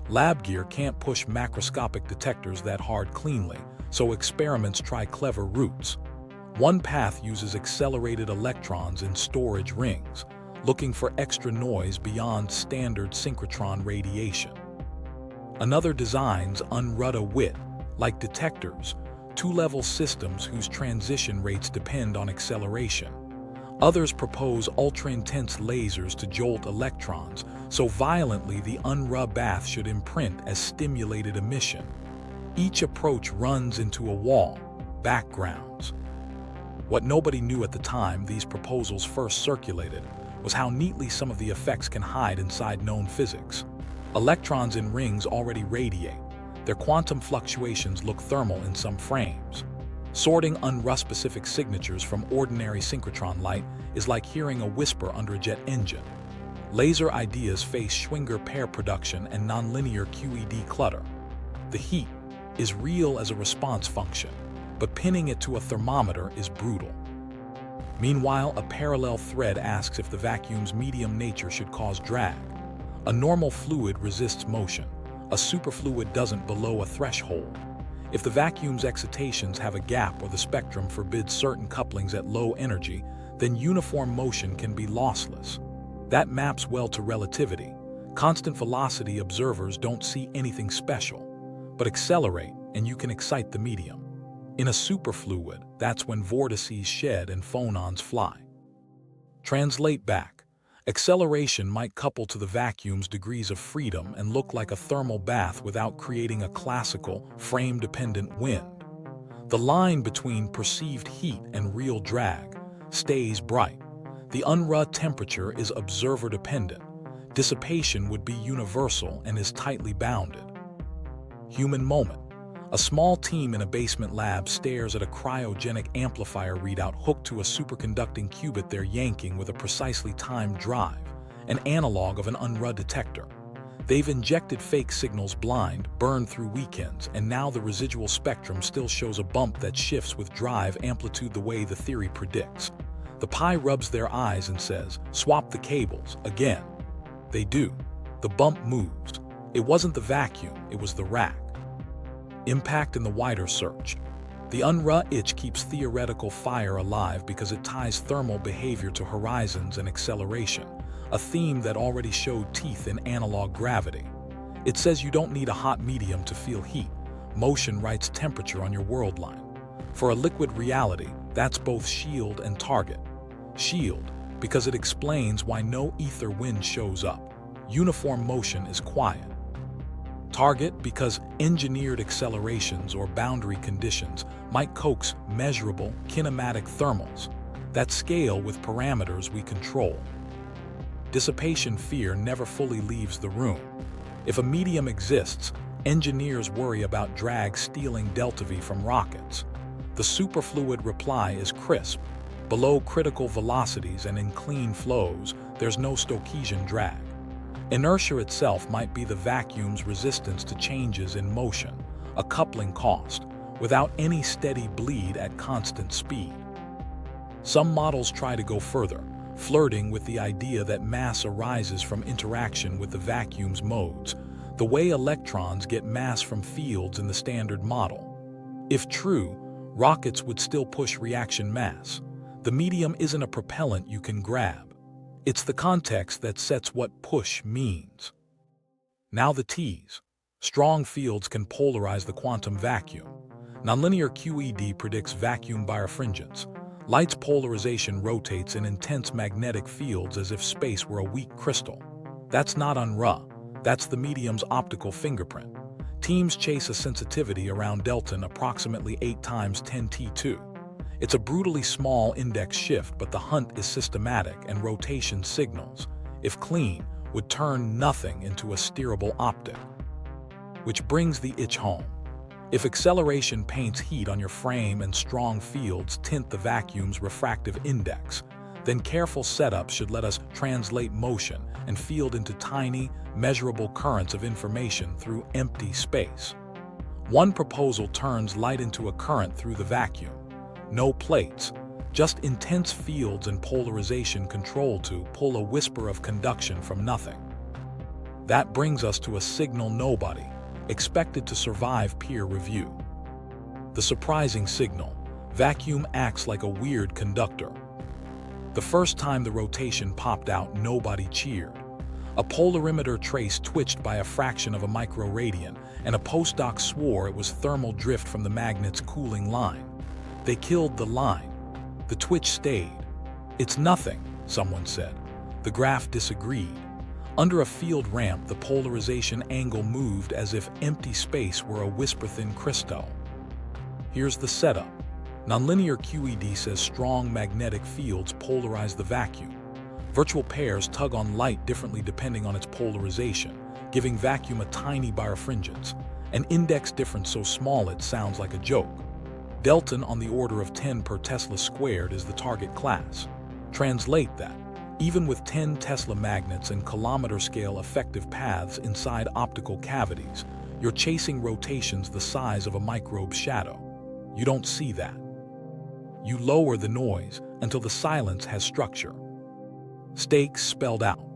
Speaker 1: Lab gear can't push macroscopic detectors that hard cleanly, so experiments try clever routes. One path uses accelerated electrons in storage rings, looking for extra noise beyond standard synchrotron radiation. Another designs Unruh-to-Wit, like detectors, two-level systems whose transition rates depend on acceleration. Others propose ultra-intense lasers to jolt electrons, so violently the Unruh bath should imprint as stimulated emission. Each approach runs into a wall: backgrounds. What nobody knew at the time these proposals first circulated was how neatly some of the effects can hide inside known physics. Electrons in rings already radiate. Their quantum fluctuations look thermal in some frames. Sorting Unruh-specific signatures from ordinary synchrotron light is like hearing a whisper under a jet engine. Laser ideas face Schwinger pair production and nonlinear QED clutter. The heat is real as a response function, but pinning it to a thermometer is brutal. Meanwhile, a parallel thread asks if the vacuum's medium nature should cause drag. A normal fluid resists motion. A superfluid doesn't below a threshold. If the vacuum's excitations have a gap or the spectrum forbids certain couplings at low energy, then uniform motion can be lossless. That maps well to relativity. Constant velocity observers don't see anything special, but accelerate and you can excite the medium. In a superfluid, that's when vortices shed and phonons fly. Translate back. Acceleration might couple to the vacuum's degrees of freedom and look like a thermal bath without creating a classical, frame-dependent wind. The line between perceived heat and real drag stays bright. The Unruh temperature is observer-dependent. Dissipation would be universal and is tightly bounded. Human moment. A small team in a basement lab stares at a cryogenic amplifier readout hooked to a superconducting qubit they're yanking with a precisely timed drive, an analog of an Unruh detector. They've injected fake signals blind, burned through weekends, and now the residual spectrum still shows a bump that shifts with drive amplitude the way the theory predicts. The Pi rubs their eyes and says, "Swap the cables, again." They do. The bump moves. It wasn't the vacuum, it was the rack. Impact in the wider search. The Unruh itch keeps theoretical fire alive because it ties thermal behavior to horizons and acceleration, a theme that already showed teeth in analog gravity. It says you don't need a hot medium to feel heat. Motion writes temperature on your world line. For a liquid reality, that's both shield and target. Shield, because it explains why no ether wind shows up. Uniform motion is quiet. Target, because engineered accelerations or boundary conditions might coax measurable kinematic thermals that scale with parameters we control. Dissipation fear never fully leaves the room. If a medium exists, engineers worry about drag stealing delta V from rockets. The superfluid reply is crisp. Below critical velocities and in clean flows, there's no Stokesian drag. Inertia itself might be the vacuum's resistance to changes in motion, a coupling cost, without any steady bleed at constant speed. Some models try to go further, flirting with the idea that mass arises from interaction with the vacuum's modes, the way electrons get mass from fields in the standard model. If true, rockets would still push reaction mass. The medium isn't a propellant you can grab. It's the context that sets what push means. Now the T's. Strong fields can polarize the quantum vacuum. Nonlinear QED predicts vacuum birefringence. Light's polarization rotates in intense magnetic fields as if space were a weak crystal. That's not Unruh. That's the medium's optical fingerprint. Teams chase a sensitivity around delta approximately 8 times 10^2. It's a brutally small index shift, but the hunt is systematic, and rotation signals, if clean, would turn nothing into a steerable optic. Which brings the itch home. If acceleration paints heat on your frame and strong fields tint the vacuum's refractive index, then careful setup should let us translate motion and field into tiny, measurable currents of information through empty space. One proposal turns light into a current through the vacuum. No plates, just intense fields and polarization control to pull a whisper of conduction from nothing. That brings us to a signal nobody expected to survive peer review. The surprising signal: vacuum acts like a weird conductor. The first time the rotation popped out, nobody cheered. A polarimeter trace twitched by a fraction of a microradian, and a postdoc swore it was thermal drift from the magnet's cooling line. They killed the line. The twitch stayed. "It's nothing," someone said. The graph disagreed. Under a field ramp, the polarization angle moved as if empty space were a whisper-thin crystal. Here's the setup. Nonlinear QED says strong magnetic fields polarize the vacuum. Virtual pairs tug on light differently depending on its polarization, giving vacuum a tiny birefringence, an index difference so small it sounds like a joke. Delta on the order of 10 per Tesla squared is the target class. Translate that. Even with 10 Tesla magnets and kilometer-scale effective paths inside optical cavities, you're chasing rotations the size of a microbe's shadow. You don't see that. You lower the noise until the silence has structure. Stakes spelled out.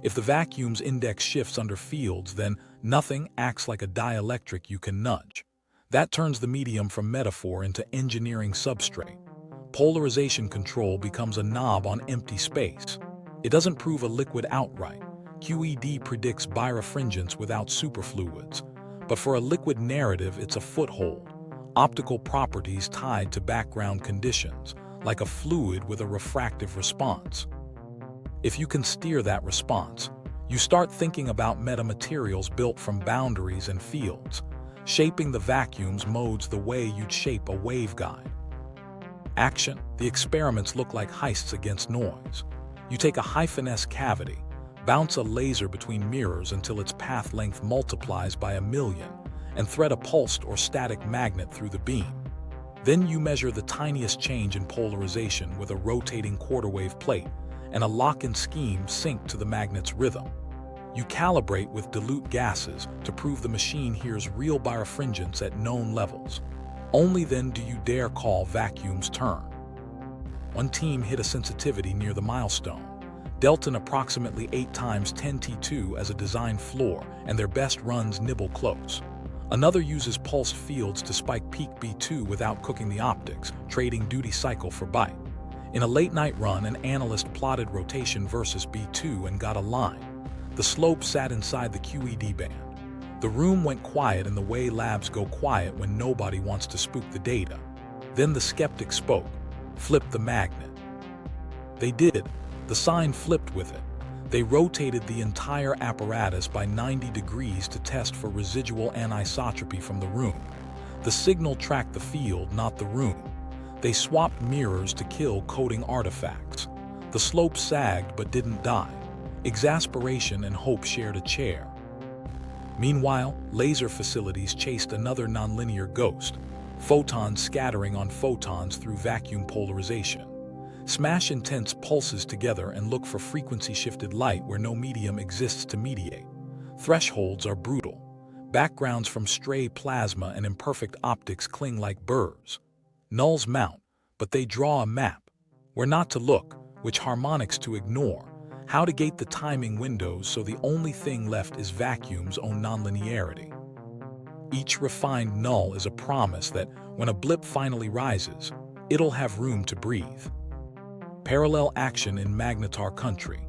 Speaker 1: If the vacuum's index shifts under fields, then nothing acts like a dielectric you can nudge. That turns the medium from metaphor into engineering substrate. Polarization control becomes a knob on empty space. It doesn't prove a liquid outright. QED predicts birefringence without superfluids. But for a liquid narrative, it's a foothold. Optical properties tied to background conditions, like a fluid with a refractive response. If you can steer that response, you start thinking about metamaterials built from boundaries and fields, shaping the vacuum's modes the way you'd shape a waveguide. Action: the experiments look like heists against noise. You take a high-finesse cavity, bounce a laser between mirrors until its path length multiplies by 1,000,000, and thread a pulsed or static magnet through the beam. Then you measure the tiniest change in polarization with a rotating quarter-wave plate, and a lock-in scheme synced to the magnet's rhythm. You calibrate with dilute gases to prove the machine hears real birefringence at known levels. Only then do you dare call vacuum's turn. One team hit a sensitivity near the milestone, delta approximately 8 times 10^2 as a design floor, and their best runs nibble close. Another uses pulsed fields to spike peak B2 without cooking the optics, trading duty cycle for byte. In a late-night run, an analyst plotted rotation versus B2 and got a line. The slope sat inside the QED band. The room went quiet in the way labs go quiet when nobody wants to spook the data. Then the skeptic spoke. "Flip the magnet." They did. The sign flipped with it. They rotated the entire apparatus by 90 degrees to test for residual anisotropy from the room. The signal tracked the field, not the room. They swapped mirrors to kill coding artifacts. The slope sagged but didn't die. Exasperation and hope shared a chair. Meanwhile, laser facilities chased another nonlinear ghost, photons scattering on photons through vacuum polarization. Smash intense pulses together and look for frequency-shifted light where no medium exists to mediate. Thresholds are brutal. Backgrounds from stray plasma and imperfect optics cling like burrs. Nulls mount, but they draw a map. Where not to look, which harmonics to ignore, how to gate the timing windows so the only thing left is vacuum's own nonlinearity. Each refined null is a promise that when a blip finally rises, it'll have room to breathe. Parallel action in magnetar country.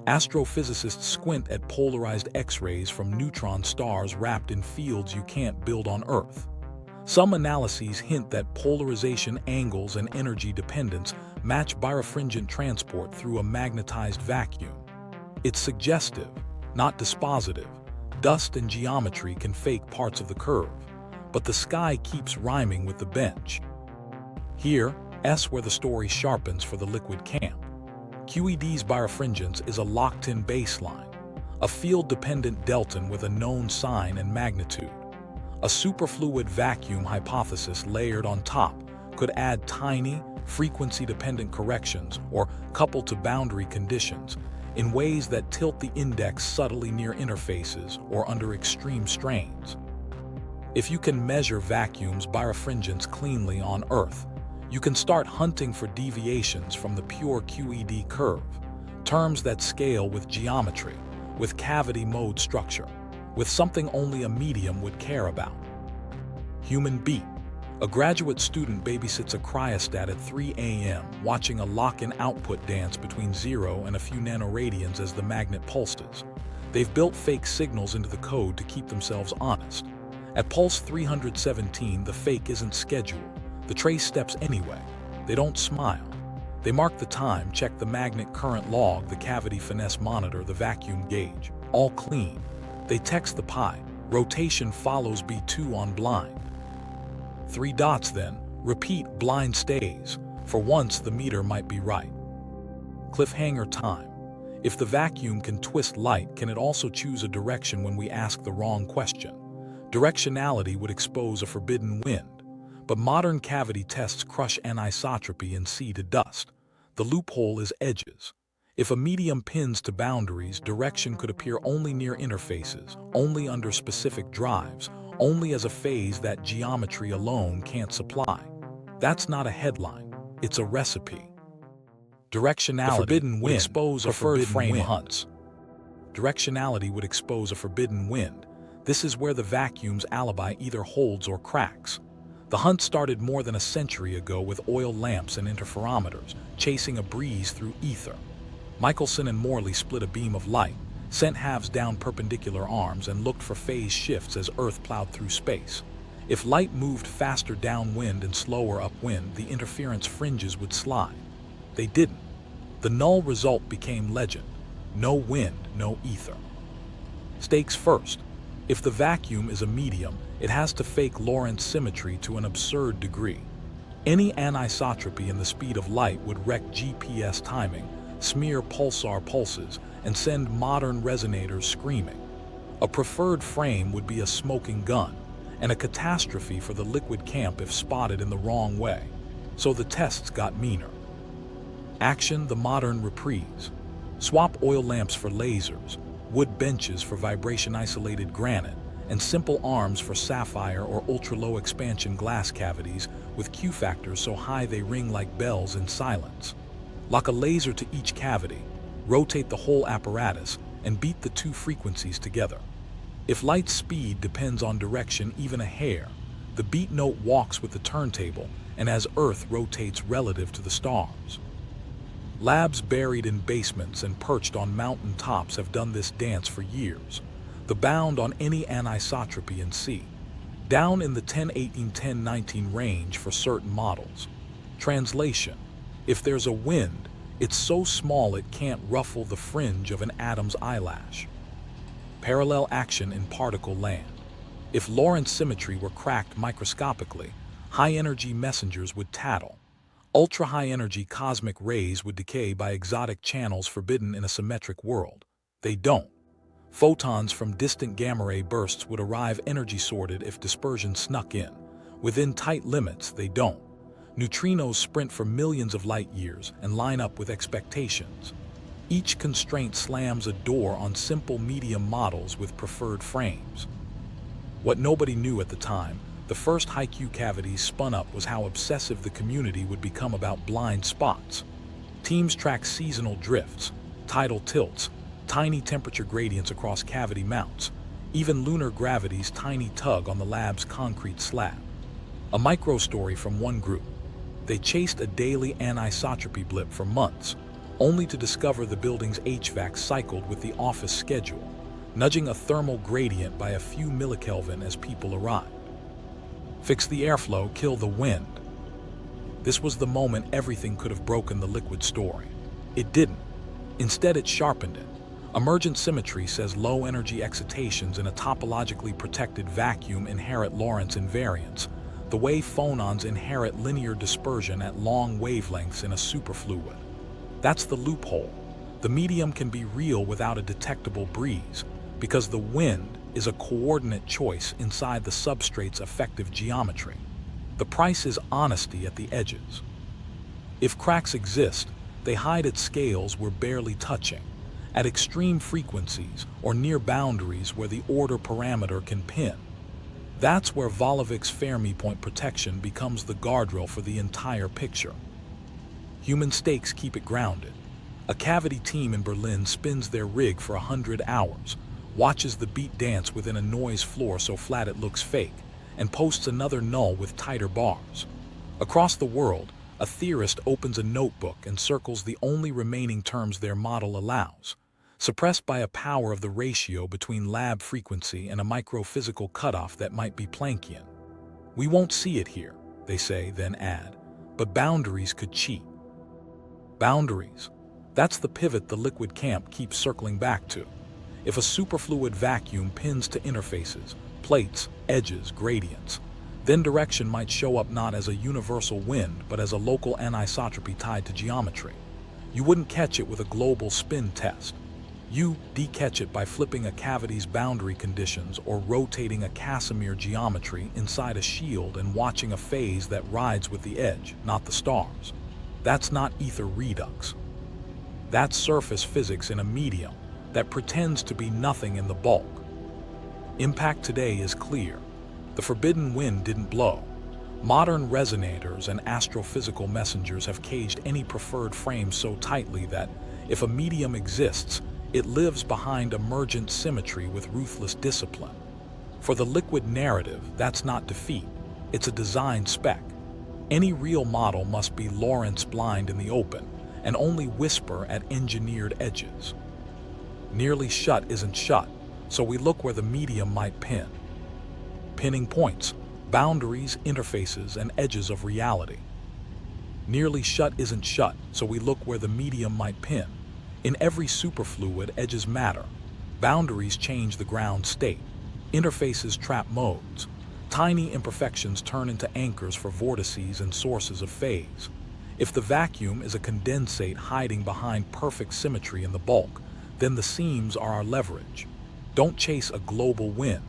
Speaker 1: Astrophysicists squint at polarized X-rays from neutron stars wrapped in fields you can't build on Earth. Some analyses hint that polarization angles and energy dependence match birefringent transport through a magnetized vacuum. It's suggestive, not dispositive. Dust and geometry can fake parts of the curve, but the sky keeps rhyming with the bench. Here, where the story sharpens for the liquid camp. QED's birefringence is a locked-in baseline, a field-dependent delton with a known sign and magnitude. A superfluid vacuum hypothesis layered on top could add tiny, frequency-dependent corrections or coupled to boundary conditions in ways that tilt the index subtly near interfaces or under extreme strains. If you can measure vacuum's birefringence cleanly on Earth, you can start hunting for deviations from the pure QED curve, terms that scale with geometry, with cavity mode structure, with something only a medium would care about. Human beat. A graduate student babysits a cryostat at 3 a.m. watching a lock-in output dance between 0 and a few nanoradians as the magnet pulses. They've built fake signals into the code to keep themselves honest. At pulse 317, the fake isn't scheduled. The trace steps anyway. They don't smile. They mark the time, check the magnet current log, the cavity finesse monitor, the vacuum gauge. All clean. They text the pi. Rotation follows B2 on blind. 3 dots then. Repeat, blind stays. For once, the meter might be right. Cliffhanger time. If the vacuum can twist light, can it also choose a direction when we ask the wrong question? Directionality would expose a forbidden wind. But modern cavity tests crush anisotropy and see to dust. The loophole is edges. If a medium pins to boundaries, direction could appear only near interfaces, only under specific drives, only as a phase that geometry alone can't supply. That's not a headline, it's a recipe. Directionality forbidden wind would expose a forbidden frame hunts. Directionality would expose a forbidden wind. This is where the vacuum's alibi either holds or cracks. The hunt started more than a century ago with oil lamps and interferometers, chasing a breeze through ether. Michelson and Morley split a beam of light, sent halves down perpendicular arms, and looked for phase shifts as Earth plowed through space. If light moved faster downwind and slower upwind, the interference fringes would slide. They didn't. The null result became legend. No wind, no ether. Stakes first. If the vacuum is a medium, it has to fake Lorentz symmetry to an absurd degree. Any anisotropy in the speed of light would wreck GPS timing, smear pulsar pulses, and send modern resonators screaming. A preferred frame would be a smoking gun, and a catastrophe for the liquid camp if spotted in the wrong way. So the tests got meaner. Action, the modern reprise. Swap oil lamps for lasers, wood benches for vibration-isolated granite, and simple arms for sapphire or ultra-low expansion glass cavities with Q factors so high they ring like bells in silence. Lock a laser to each cavity, rotate the whole apparatus, and beat the 2 frequencies together. If light speed depends on direction even a hair, the beat note walks with the turntable, and as Earth rotates relative to the stars. Labs buried in basements and perched on mountain tops have done this dance for years. The bound on any anisotropy in C. Down in the 10-18-10-19 range for certain models. Translation. If there's a wind, it's so small it can't ruffle the fringe of an atom's eyelash. Parallel action in particle land. If Lorentz symmetry were cracked microscopically, high-energy messengers would tattle. Ultra-high-energy cosmic rays would decay by exotic channels forbidden in a symmetric world. They don't. Photons from distant gamma-ray bursts would arrive energy-sorted if dispersion snuck in. Within tight limits, they don't. Neutrinos sprint for millions of light-years and line up with expectations. Each constraint slams a door on simple medium models with preferred frames. What nobody knew at the time, the first high-Q cavities spun up, was how obsessive the community would become about blind spots. Teams track seasonal drifts, tidal tilts, tiny temperature gradients across cavity mounts, even lunar gravity's tiny tug on the lab's concrete slab. A micro-story from one group. They chased a daily anisotropy blip for months, only to discover the building's HVAC cycled with the office schedule, nudging a thermal gradient by a few millikelvin as people arrived. Fix the airflow, kill the wind. This was the moment everything could have broken the liquid story. It didn't. Instead, it sharpened it. Emergent symmetry says low-energy excitations in a topologically protected vacuum inherit Lorentz invariance, the way phonons inherit linear dispersion at long wavelengths in a superfluid. That's the loophole. The medium can be real without a detectable breeze, because the wind is a coordinate choice inside the substrate's effective geometry. The price is honesty at the edges. If cracks exist, they hide at scales we're barely touching, at extreme frequencies or near boundaries where the order parameter can pin. That's where Volovik's Fermi-point protection becomes the guardrail for the entire picture. Human stakes keep it grounded. A cavity team in Berlin spins their rig for 100 hours, watches the beat dance within a noise floor so flat it looks fake, and posts another null with tighter bars. Across the world, a theorist opens a notebook and circles the only remaining terms their model allows, suppressed by a power of the ratio between lab frequency and a microphysical cutoff that might be Planckian. We won't see it here, they say, then add, but boundaries could cheat. Boundaries. That's the pivot the liquid camp keeps circling back to. If a superfluid vacuum pins to interfaces, plates, edges, gradients, then direction might show up not as a universal wind but as a local anisotropy tied to geometry. You wouldn't catch it with a global spin test. You de-catch it by flipping a cavity's boundary conditions or rotating a Casimir geometry inside a shield and watching a phase that rides with the edge, not the stars. That's not ether redux. That's surface physics in a medium that pretends to be nothing in the bulk. Impact today is clear. The forbidden wind didn't blow. Modern resonators and astrophysical messengers have caged any preferred frame so tightly that, if a medium exists, it lives behind emergent symmetry with ruthless discipline. For the liquid narrative, that's not defeat. It's a design spec. Any real model must be Lorentz blind in the open, and only whisper at engineered edges. Nearly shut isn't shut, so we look where the medium might pin. Pinning points, boundaries, interfaces, and edges of reality. Nearly shut isn't shut, so we look where the medium might pin. In every superfluid, edges matter. Boundaries change the ground state. Interfaces trap modes. Tiny imperfections turn into anchors for vortices and sources of phase. If the vacuum is a condensate hiding behind perfect symmetry in the bulk, then the seams are our leverage. Don't chase a global wind.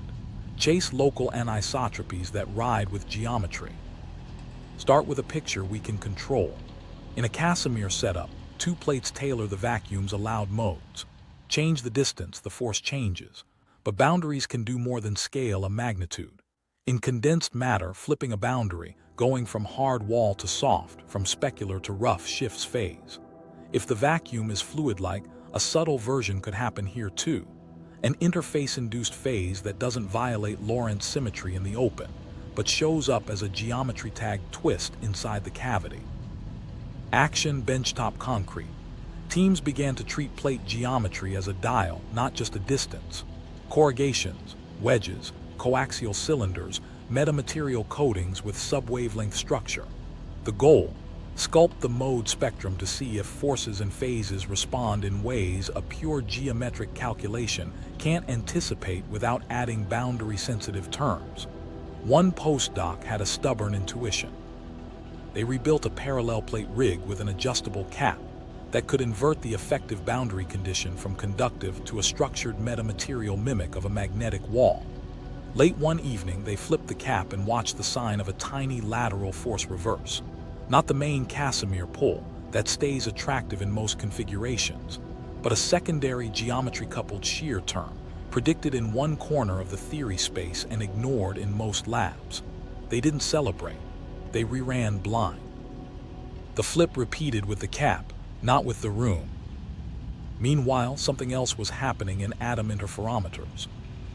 Speaker 1: Chase local anisotropies that ride with geometry. Start with a picture we can control. In a Casimir setup, 2 plates tailor the vacuum's allowed modes. Change the distance, the force changes. But boundaries can do more than scale a magnitude. In condensed matter, flipping a boundary, going from hard wall to soft, from specular to rough, shifts phase. If the vacuum is fluid-like, a subtle version could happen here too. An interface-induced phase that doesn't violate Lorentz symmetry in the open, but shows up as a geometry-tagged twist inside the cavity. Action benchtop concrete. Teams began to treat plate geometry as a dial, not just a distance. Corrugations, wedges, coaxial cylinders, metamaterial coatings with sub-wavelength structure. The goal: sculpt the mode spectrum to see if forces and phases respond in ways a pure geometric calculation can't anticipate without adding boundary-sensitive terms. One postdoc had a stubborn intuition. They rebuilt a parallel plate rig with an adjustable cap that could invert the effective boundary condition from conductive to a structured metamaterial mimic of a magnetic wall. Late one evening, they flipped the cap and watched the sign of a tiny lateral force reverse. Not the main Casimir pull that stays attractive in most configurations, but a secondary geometry-coupled shear term, predicted in one corner of the theory space and ignored in most labs. They didn't celebrate. They reran blind. The flip repeated with the cap, not with the room. Meanwhile, something else was happening in atom interferometers.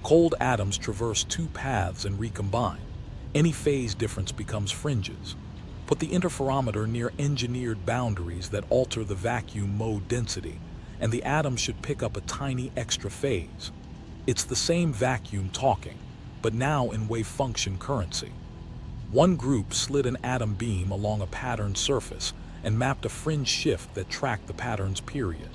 Speaker 1: Cold atoms traverse 2 paths and recombine. Any phase difference becomes fringes. Put the interferometer near engineered boundaries that alter the vacuum mode density, and the atom should pick up a tiny extra phase. It's the same vacuum talking, but now in wave function currency. One group slid an atom beam along a patterned surface and mapped a fringe shift that tracked the pattern's period.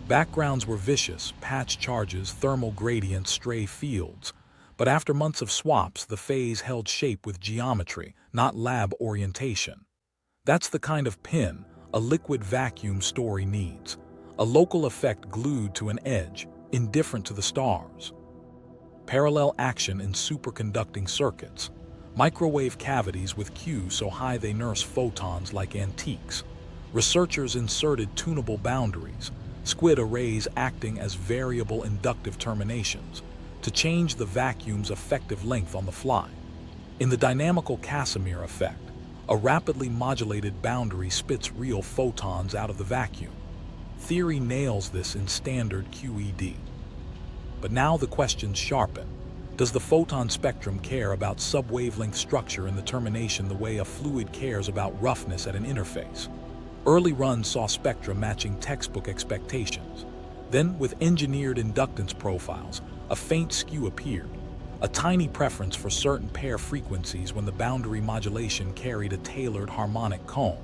Speaker 1: Backgrounds were vicious, patch charges, thermal gradients, stray fields, but after months of swaps, the phase held shape with geometry, not lab orientation. That's the kind of pin a liquid vacuum story needs, a local effect glued to an edge, indifferent to the stars. Parallel action in superconducting circuits, microwave cavities with Q so high they nurse photons like antiques. Researchers inserted tunable boundaries, squid arrays acting as variable inductive terminations, to change the vacuum's effective length on the fly. In the dynamical Casimir effect, a rapidly modulated boundary spits real photons out of the vacuum. Theory nails this in standard QED. But now the questions sharpen. Does the photon spectrum care about subwavelength structure in the termination the way a fluid cares about roughness at an interface? Early runs saw spectra matching textbook expectations. Then, with engineered inductance profiles, a faint skew appeared, a tiny preference for certain pair frequencies when the boundary modulation carried a tailored harmonic cone.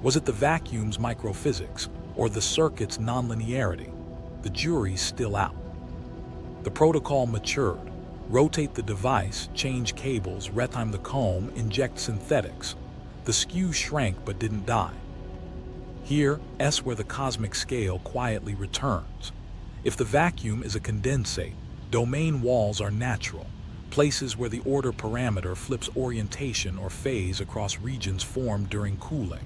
Speaker 1: Was it the vacuum's microphysics, or the circuit's nonlinearity? The jury's still out. The protocol matured. Rotate the device, change cables, retime the comb, inject synthetics. The skew shrank but didn't die. Here, S where the cosmic scale quietly returns. If the vacuum is a condensate, domain walls are natural, places where the order parameter flips orientation or phase across regions formed during cooling.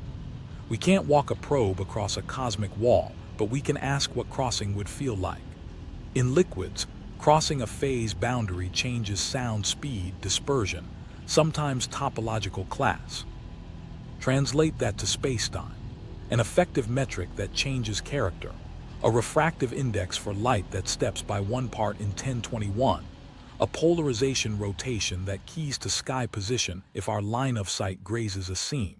Speaker 1: We can't walk a probe across a cosmic wall, but we can ask what crossing would feel like. In liquids, crossing a phase boundary changes sound speed, dispersion, sometimes topological class. Translate that to spacetime, an effective metric that changes character, a refractive index for light that steps by 1 part in 1021, a polarization rotation that keys to sky position if our line of sight grazes a seam.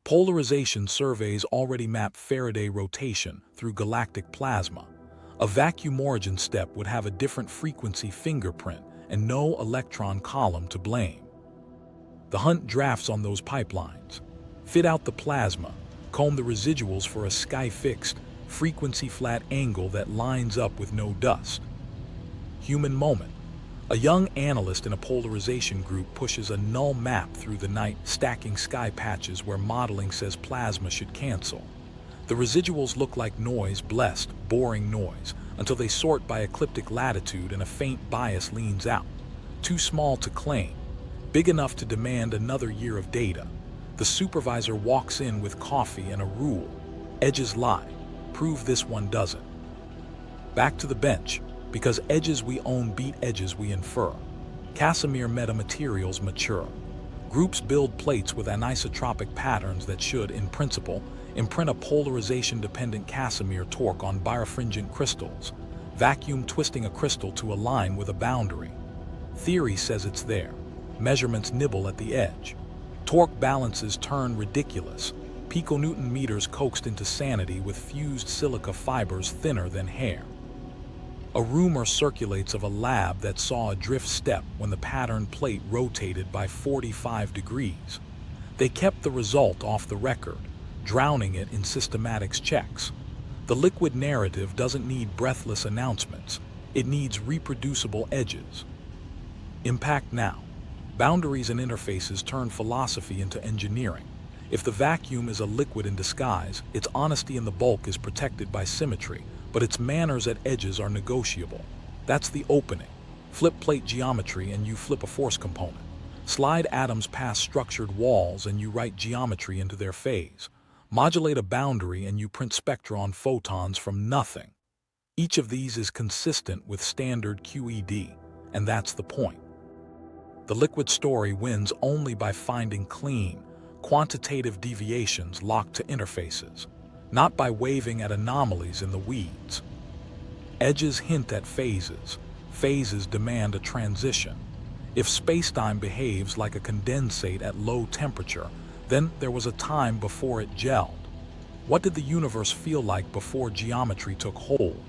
Speaker 1: Polarization surveys already map Faraday rotation through galactic plasma. A vacuum origin step would have a different frequency fingerprint and no electron column to blame. The hunt drafts on those pipelines. Fit out the plasma, comb the residuals for a sky-fixed, frequency-flat angle that lines up with no dust. Human moment. A young analyst in a polarization group pushes a null map through the night, stacking sky patches where modeling says plasma should cancel. The residuals look like noise, blessed, boring noise, until they sort by ecliptic latitude and a faint bias leans out. Too small to claim, big enough to demand another year of data. The supervisor walks in with coffee and a rule. Edges lie. Prove this one doesn't. Back to the bench, because edges we own beat edges we infer. Casimir metamaterials mature. Groups build plates with anisotropic patterns that should, in principle, imprint a polarization-dependent Casimir torque on birefringent crystals, vacuum twisting a crystal to align with a boundary. Theory says it's there. Measurements nibble at the edge. Torque balances turn ridiculous. Piconewton meters coaxed into sanity with fused silica fibers thinner than hair. A rumor circulates of a lab that saw a drift step when the pattern plate rotated by 45 degrees. They kept the result off the record, drowning it in systematics checks. The liquid narrative doesn't need breathless announcements. It needs reproducible edges. Impact now. Boundaries and interfaces turn philosophy into engineering. If the vacuum is a liquid in disguise, its honesty in the bulk is protected by symmetry, but its manners at edges are negotiable. That's the opening. Flip plate geometry and you flip a force component. Slide atoms past structured walls and you write geometry into their phase. Modulate a boundary and you print spectra on photons from nothing. Each of these is consistent with standard QED, and that's the point. The liquid story wins only by finding clean, quantitative deviations locked to interfaces, not by waving at anomalies in the weeds. Edges hint at phases. Phases demand a transition. If spacetime behaves like a condensate at low temperature, Then there was a time before it gelled. What did the universe feel like before geometry took hold?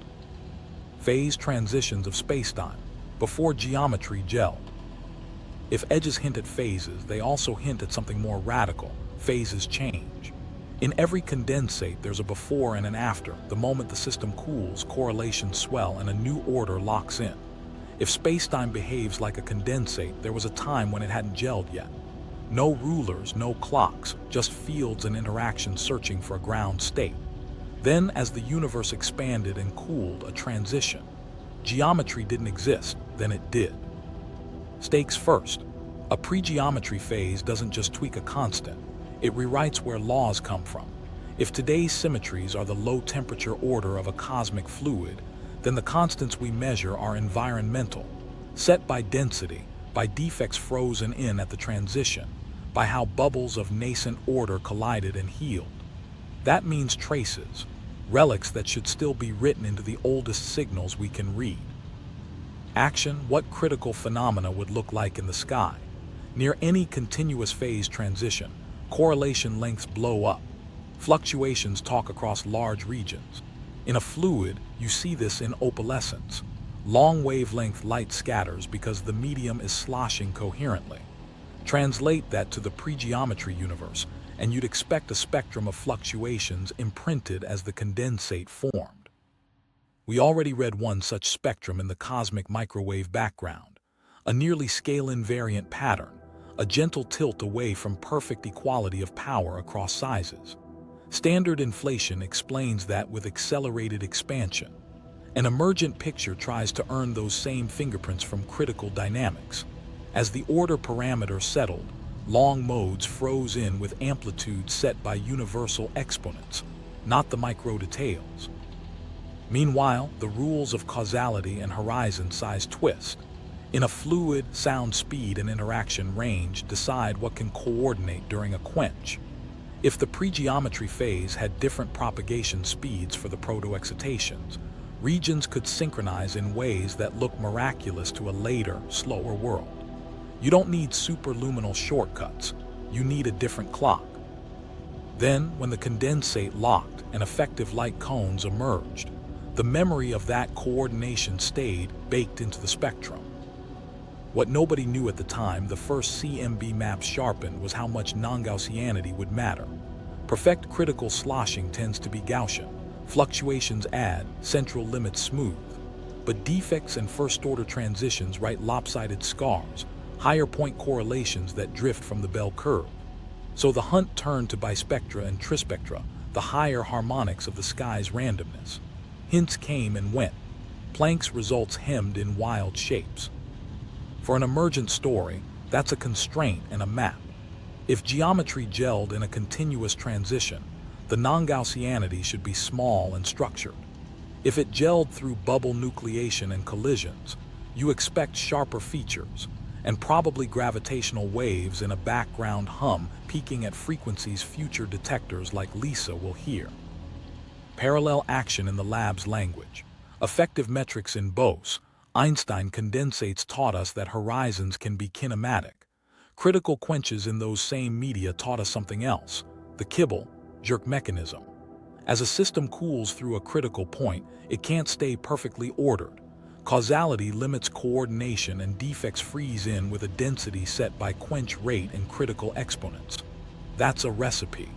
Speaker 1: Phase transitions of spacetime, before geometry gelled. If edges hint at phases, they also hint at something more radical. Phases change. In every condensate, there's a before and an after. The moment the system cools, correlations swell and a new order locks in. If spacetime behaves like a condensate, there was a time when it hadn't gelled yet. No rulers, no clocks, just fields and interactions searching for a ground state. Then, as the universe expanded and cooled, a transition. Geometry didn't exist, then it did. Stakes first. A pre-geometry phase doesn't just tweak a constant, it rewrites where laws come from. If today's symmetries are the low-temperature order of a cosmic fluid, then the constants we measure are environmental, set by density, by defects frozen in at the transition, by how bubbles of nascent order collided and healed. That means traces, relics that should still be written into the oldest signals we can read. Action, what critical phenomena would look like in the sky. Near any continuous phase transition, correlation lengths blow up. Fluctuations talk across large regions. In a fluid, you see this in opalescence. Long wavelength light scatters because the medium is sloshing coherently. Translate that to the pre-geometry universe, and you'd expect a spectrum of fluctuations imprinted as the condensate formed. We already read one such spectrum in the cosmic microwave background, a nearly scale-invariant pattern, a gentle tilt away from perfect equality of power across sizes. Standard inflation explains that with accelerated expansion. An emergent picture tries to earn those same fingerprints from critical dynamics. As the order parameter settled, long modes froze in with amplitudes set by universal exponents, not the micro details. Meanwhile, the rules of causality and horizon size twist. In a fluid, sound speed and interaction range decide what can coordinate during a quench. If the pre-geometry phase had different propagation speeds for the proto-excitations, regions could synchronize in ways that look miraculous to a later, slower world. You don't need superluminal shortcuts, you need a different clock. Then, when the condensate locked and effective light cones emerged, the memory of that coordination stayed baked into the spectrum. What nobody knew at the time the first CMB maps sharpened was how much non-Gaussianity would matter. Perfect critical sloshing tends to be Gaussian. Fluctuations add, central limits smooth. But defects and first-order transitions write lopsided scars, higher point correlations that drift from the bell curve. So the hunt turned to bispectra and trispectra, the higher harmonics of the sky's randomness. Hints came and went. Planck's results hemmed in wild shapes. For an emergent story, that's a constraint and a map. If geometry gelled in a continuous transition, the non-Gaussianity should be small and structured. If it gelled through bubble nucleation and collisions, you expect sharper features, and probably gravitational waves in a background hum peaking at frequencies future detectors like LISA will hear. Parallel action in the lab's language. Effective metrics in Bose-Einstein condensates taught us that horizons can be kinematic. Critical quenches in those same media taught us something else, the kibble, jerk mechanism. As a system cools through a critical point, it can't stay perfectly ordered. Causality limits coordination and defects freeze in with a density set by quench rate and critical exponents. That's a recipe.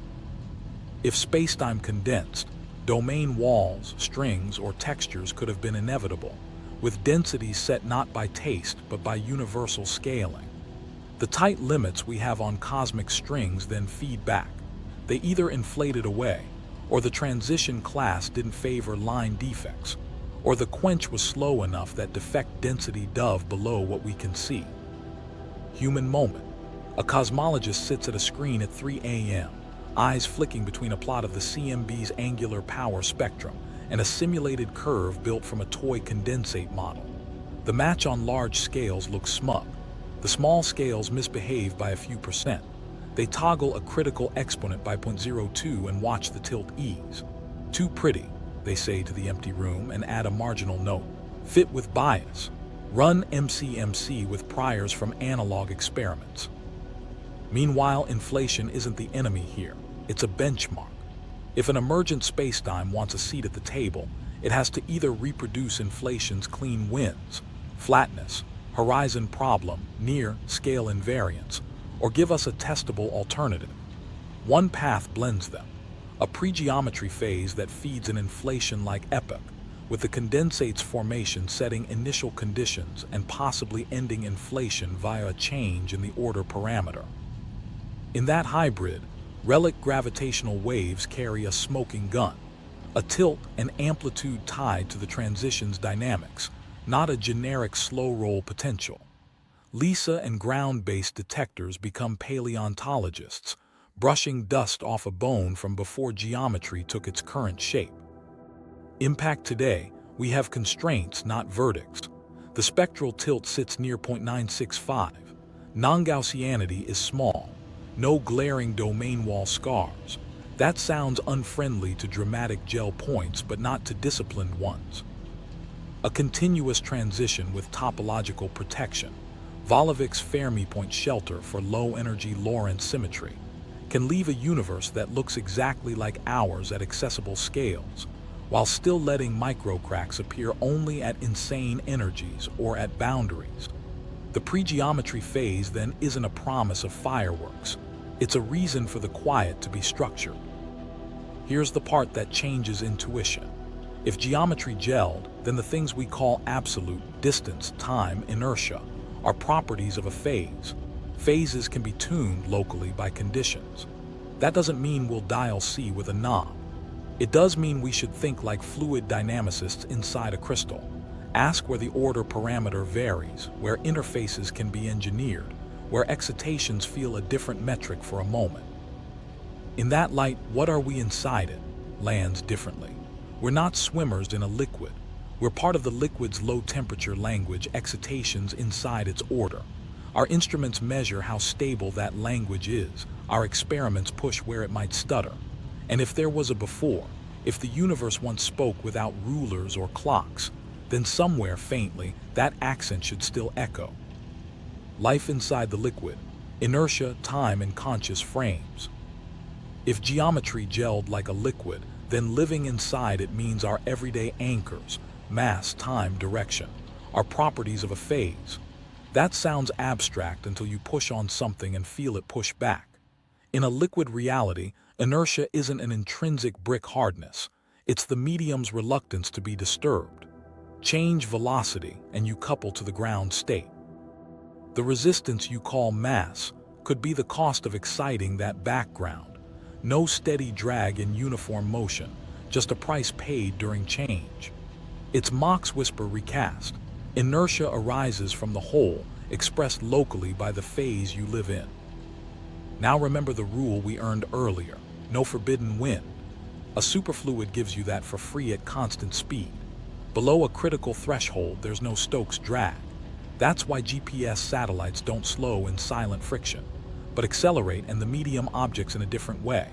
Speaker 1: If spacetime condensed, domain walls, strings, or textures could have been inevitable, with densities set not by taste but by universal scaling. The tight limits we have on cosmic strings then feed back. They either inflated away, or the transition class didn't favor line defects, or the quench was slow enough that defect density dove below what we can see. Human moment. A cosmologist sits at a screen at 3 a.m., eyes flicking between a plot of the CMB's angular power spectrum and a simulated curve built from a toy condensate model. The match on large scales looks smug. The small scales misbehave by a few percent. They toggle a critical exponent by 0.02 and watch the tilt ease. Too pretty, they say to the empty room and add a marginal note. Fit with bias. Run MCMC with priors from Analogue experiments. Meanwhile, inflation isn't the enemy here, it's a benchmark. If an emergent spacetime wants a seat at the table, it has to either reproduce inflation's clean winds, flatness, horizon problem, near-scale invariance, or give us a testable alternative. One path blends them, a pre-geometry phase that feeds an inflation-like epoch, with the condensate's formation setting initial conditions and possibly ending inflation via a change in the order parameter. In that hybrid, relic gravitational waves carry a smoking gun, a tilt and amplitude tied to the transition's dynamics, not a generic slow-roll potential. LISA and ground-based detectors become paleontologists, brushing dust off a bone from before geometry took its current shape. Impact today, we have constraints, not verdicts. The spectral tilt sits near 0.965. Non-Gaussianity is small. No glaring domain wall scars. That sounds unfriendly to dramatic gel points, but not to disciplined ones. A continuous transition with topological protection, Volovik's Fermi-point shelter for low-energy Lorentz symmetry, can leave a universe that looks exactly like ours at accessible scales, while still letting microcracks appear only at insane energies or at boundaries. The pre-geometry phase then isn't a promise of fireworks. It's a reason for the quiet to be structured. Here's the part that changes intuition. If geometry gelled, then the things we call absolute, distance, time, inertia, are properties of a phase. Phases can be tuned locally by conditions. That doesn't mean we'll dial C with a knob. It does mean we should think like fluid dynamicists inside a crystal. Ask where the order parameter varies, where interfaces can be engineered, where excitations feel a different metric for a moment. In that light, what are we inside it? Lands differently. We're not swimmers in a liquid. We're part of the liquid's low-temperature language, excitations inside its order. Our instruments measure how stable that language is. Our experiments push where it might stutter. And if there was a before, if the universe once spoke without rulers or clocks, then somewhere faintly, that accent should still echo. Life inside the liquid, inertia, time, and conscious frames. If geometry gelled like a liquid, then living inside it means our everyday anchors, mass, time, direction, are properties of a phase. That sounds abstract until you push on something and feel it push back. In a liquid reality, inertia isn't an intrinsic brick hardness. It's the medium's reluctance to be disturbed. Change velocity and you couple to the ground state. The resistance you call mass could be the cost of exciting that background. No steady drag in uniform motion, just a price paid during change. It's Mach's whisper recast. Inertia arises from the whole, expressed locally by the phase you live in. Now remember the rule we earned earlier, no forbidden wind. A superfluid gives you that for free at constant speed. Below a critical threshold, there's no Stokes drag. That's why GPS satellites don't slow in silent friction, but accelerate and the medium objects in a different way.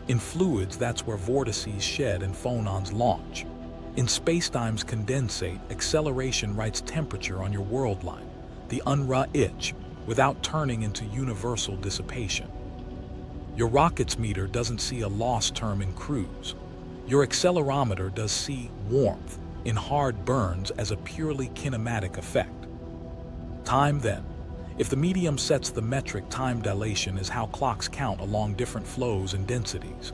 Speaker 1: In fluids, that's where vortices shed and phonons launch. In spacetime's condensate, acceleration writes temperature on your world line, the Unruh itch, without turning into universal dissipation. Your rocket's meter doesn't see a loss term in cruise. Your accelerometer does see warmth in hard burns as a purely kinematic effect. Time then. If the medium sets the metric, time dilation is how clocks count along different flows and densities.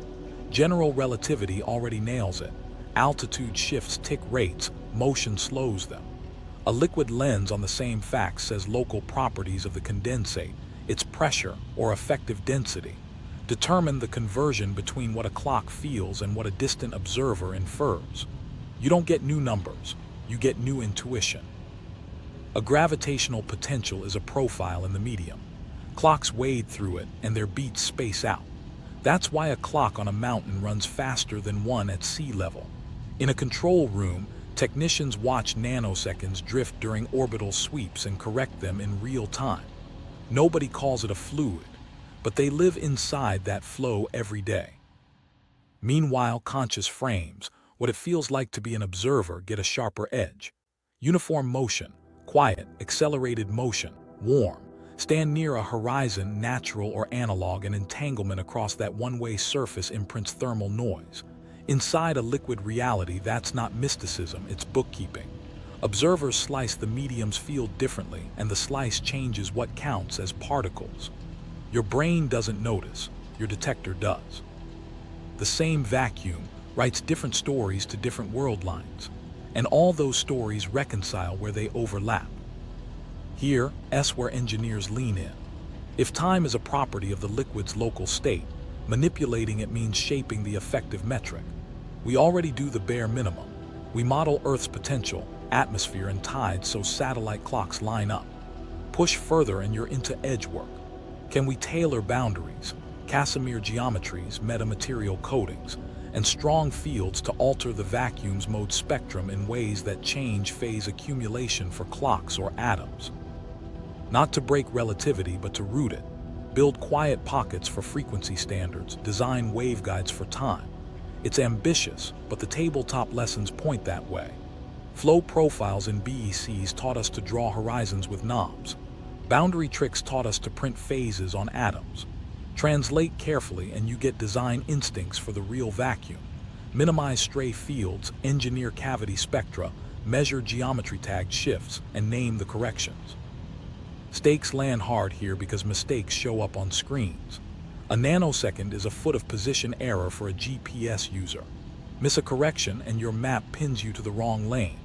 Speaker 1: General relativity already nails it. Altitude shifts tick rates, motion slows them. A liquid lens on the same facts says local properties of the condensate, its pressure or effective density, determine the conversion between what a clock feels and what a distant observer infers. You don't get new numbers, you get new intuition. A gravitational potential is a profile in the medium. Clocks wade through it and their beats space out. That's why a clock on a mountain runs faster than one at sea level. In a control room, technicians watch nanoseconds drift during orbital sweeps and correct them in real time. Nobody calls it a fluid, but they live inside that flow every day. Meanwhile, conscious frames, what it feels like to be an observer, get a sharper edge. Uniform motion, quiet, accelerated motion, warm, Stand near a horizon, natural or analog, and entanglement across that one-way surface imprints thermal noise. Inside a liquid reality, that's not mysticism, it's bookkeeping. Observers slice the medium's field differently, and the slice changes what counts as particles. Your brain doesn't notice, your detector does. The same vacuum writes different stories to different world lines, and all those stories reconcile where they overlap. Here, S where engineers lean in. If time is a property of the liquid's local state, manipulating it means shaping the effective metric. We already do the bare minimum. We model Earth's potential, atmosphere, and tides so satellite clocks line up. Push further and you're into edge work. Can we tailor boundaries, Casimir geometries, metamaterial coatings, and strong fields to alter the vacuum's mode spectrum in ways that change phase accumulation for clocks or atoms? Not to break relativity, but to root it. Build quiet pockets for frequency standards, design waveguides for time. It's ambitious, but the tabletop lessons point that way. Flow profiles in BECs taught us to draw horizons with knobs. Boundary tricks taught us to print phases on atoms. Translate carefully and you get design instincts for the real vacuum. Minimize stray fields, engineer cavity spectra, measure geometry-tagged shifts, and name the corrections. Stakes land hard here because mistakes show up on screens. A nanosecond is a foot of position error for a GPS user. Miss a correction and your map pins you to the wrong lane.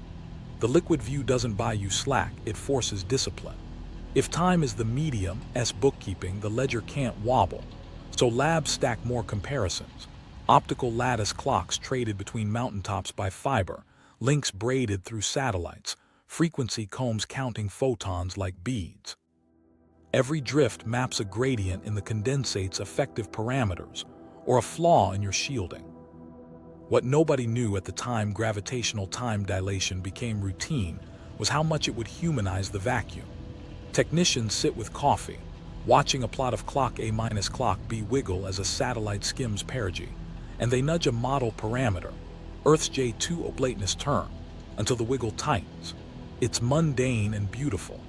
Speaker 1: The liquid view doesn't buy you slack, it forces discipline. If time is the medium, S bookkeeping, the ledger can't wobble. So labs stack more comparisons. Optical lattice clocks traded between mountaintops by fiber, links braided through satellites, frequency combs counting photons like beads. Every drift maps a gradient in the condensate's effective parameters, or a flaw in your shielding. What nobody knew at the time gravitational time dilation became routine was how much it would humanize the vacuum. Technicians sit with coffee, watching a plot of clock A minus clock B wiggle as a satellite skims perigee, and they nudge a model parameter, Earth's J2 oblateness term, until the wiggle tightens. It's mundane and beautiful.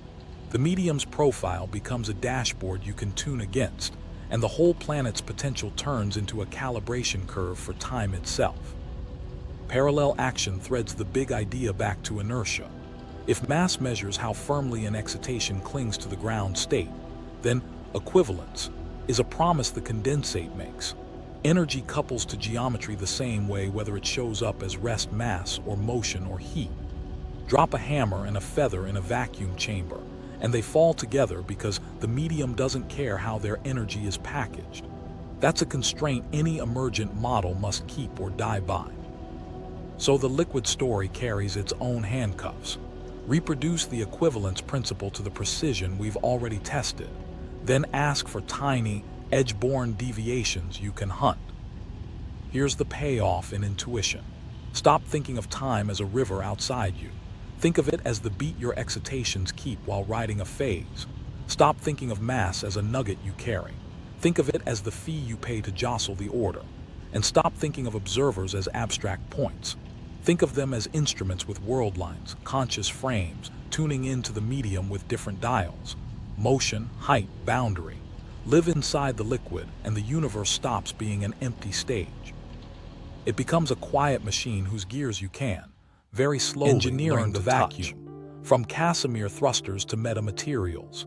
Speaker 1: The medium's profile becomes a dashboard you can tune against, and the whole planet's potential turns into a calibration curve for time itself. Parallel action threads the big idea back to inertia. If mass measures how firmly an excitation clings to the ground state, then equivalence is a promise the condensate makes. Energy couples to geometry the same way whether it shows up as rest mass or motion or heat. Drop a hammer and a feather in a vacuum chamber, and they fall together because the medium doesn't care how their energy is packaged. That's a constraint any emergent model must keep or die by. So the liquid story carries its own handcuffs. Reproduce the equivalence principle to the precision we've already tested. Then ask for tiny, edge-borne deviations you can hunt. Here's the payoff in intuition. Stop thinking of time as a river outside you. Think of it as the beat your excitations keep while riding a phase. Stop thinking of mass as a nugget you carry. Think of it as the fee you pay to jostle the order. And stop thinking of observers as abstract points. Think of them as instruments with world lines, conscious frames, tuning into the medium with different dials. Motion, height, boundary. Live inside the liquid and the universe stops being an empty stage. It becomes a quiet machine whose gears you can, very slowly, engineering the vacuum, from Casimir thrusters to metamaterials.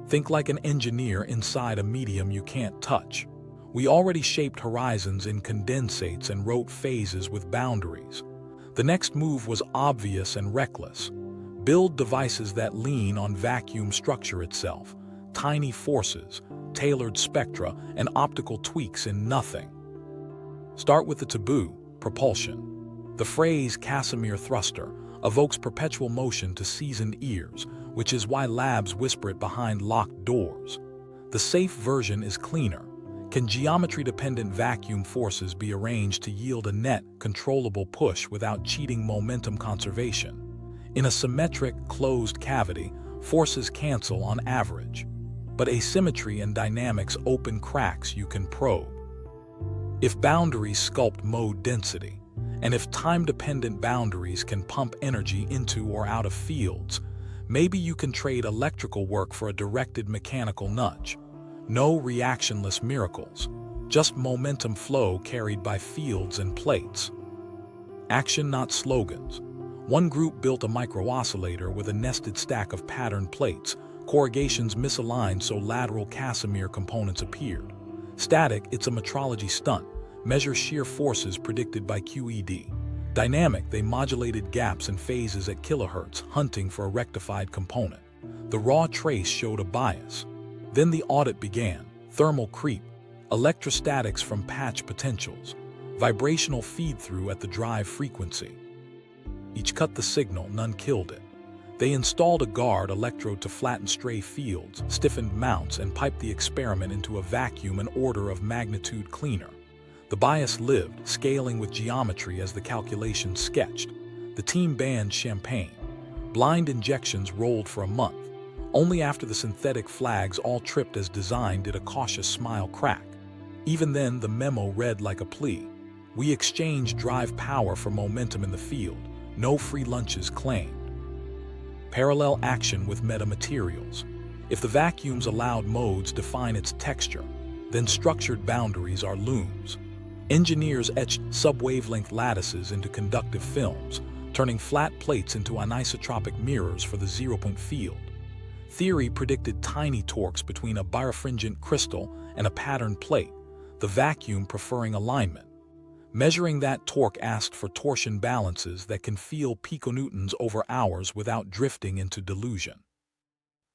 Speaker 1: Think like an engineer inside a medium you can't touch. We already shaped horizons in condensates and wrote phases with boundaries. The next move was obvious and reckless. Build devices that lean on vacuum structure itself, tiny forces, tailored spectra, and optical tweaks in nothing. Start with the taboo, propulsion. The phrase Casimir thruster evokes perpetual motion to seasoned ears, which is why labs whisper it behind locked doors. The safe version is cleaner. Can geometry-dependent vacuum forces be arranged to yield a net, controllable push without cheating momentum conservation? In a symmetric, closed cavity, forces cancel on average. But asymmetry and dynamics open cracks you can probe. If boundaries sculpt mode density, and if time-dependent boundaries can pump energy into or out of fields, Maybe you can trade electrical work for a directed mechanical nudge. No reactionless miracles, just momentum flow carried by fields and plates. Action, not slogans. One group built a micro-oscillator with a nested stack of patterned plates, corrugations misaligned so lateral Casimir components appeared. Static, it's a metrology stunt. Measure shear forces predicted by QED. Dynamic, they modulated gaps and phases at kilohertz, hunting for a rectified component. The raw trace showed a bias. Then the audit began. Thermal creep, electrostatics from patch potentials, vibrational feed-through at the drive frequency. Each cut the signal, none killed it. They installed a guard electrode to flatten stray fields, stiffened mounts, and piped the experiment into a vacuum an order of magnitude cleaner. The bias lived, scaling with geometry as the calculations sketched. The team banned champagne. Blind injections rolled for a month. Only after the synthetic flags all tripped as designed did a cautious smile crack. Even then, the memo read like a plea. We exchanged drive power for momentum in the field. No free lunches claimed. Parallel action with metamaterials. If the vacuum's allowed modes define its texture, then structured boundaries are looms. Engineers etched sub-wavelength lattices into conductive films, turning flat plates into anisotropic mirrors for the zero-point field. Theory predicted tiny torques between a birefringent crystal and a patterned plate, the vacuum preferring alignment. Measuring that torque asked for torsion balances that can feel piconewtons over hours without drifting into delusion.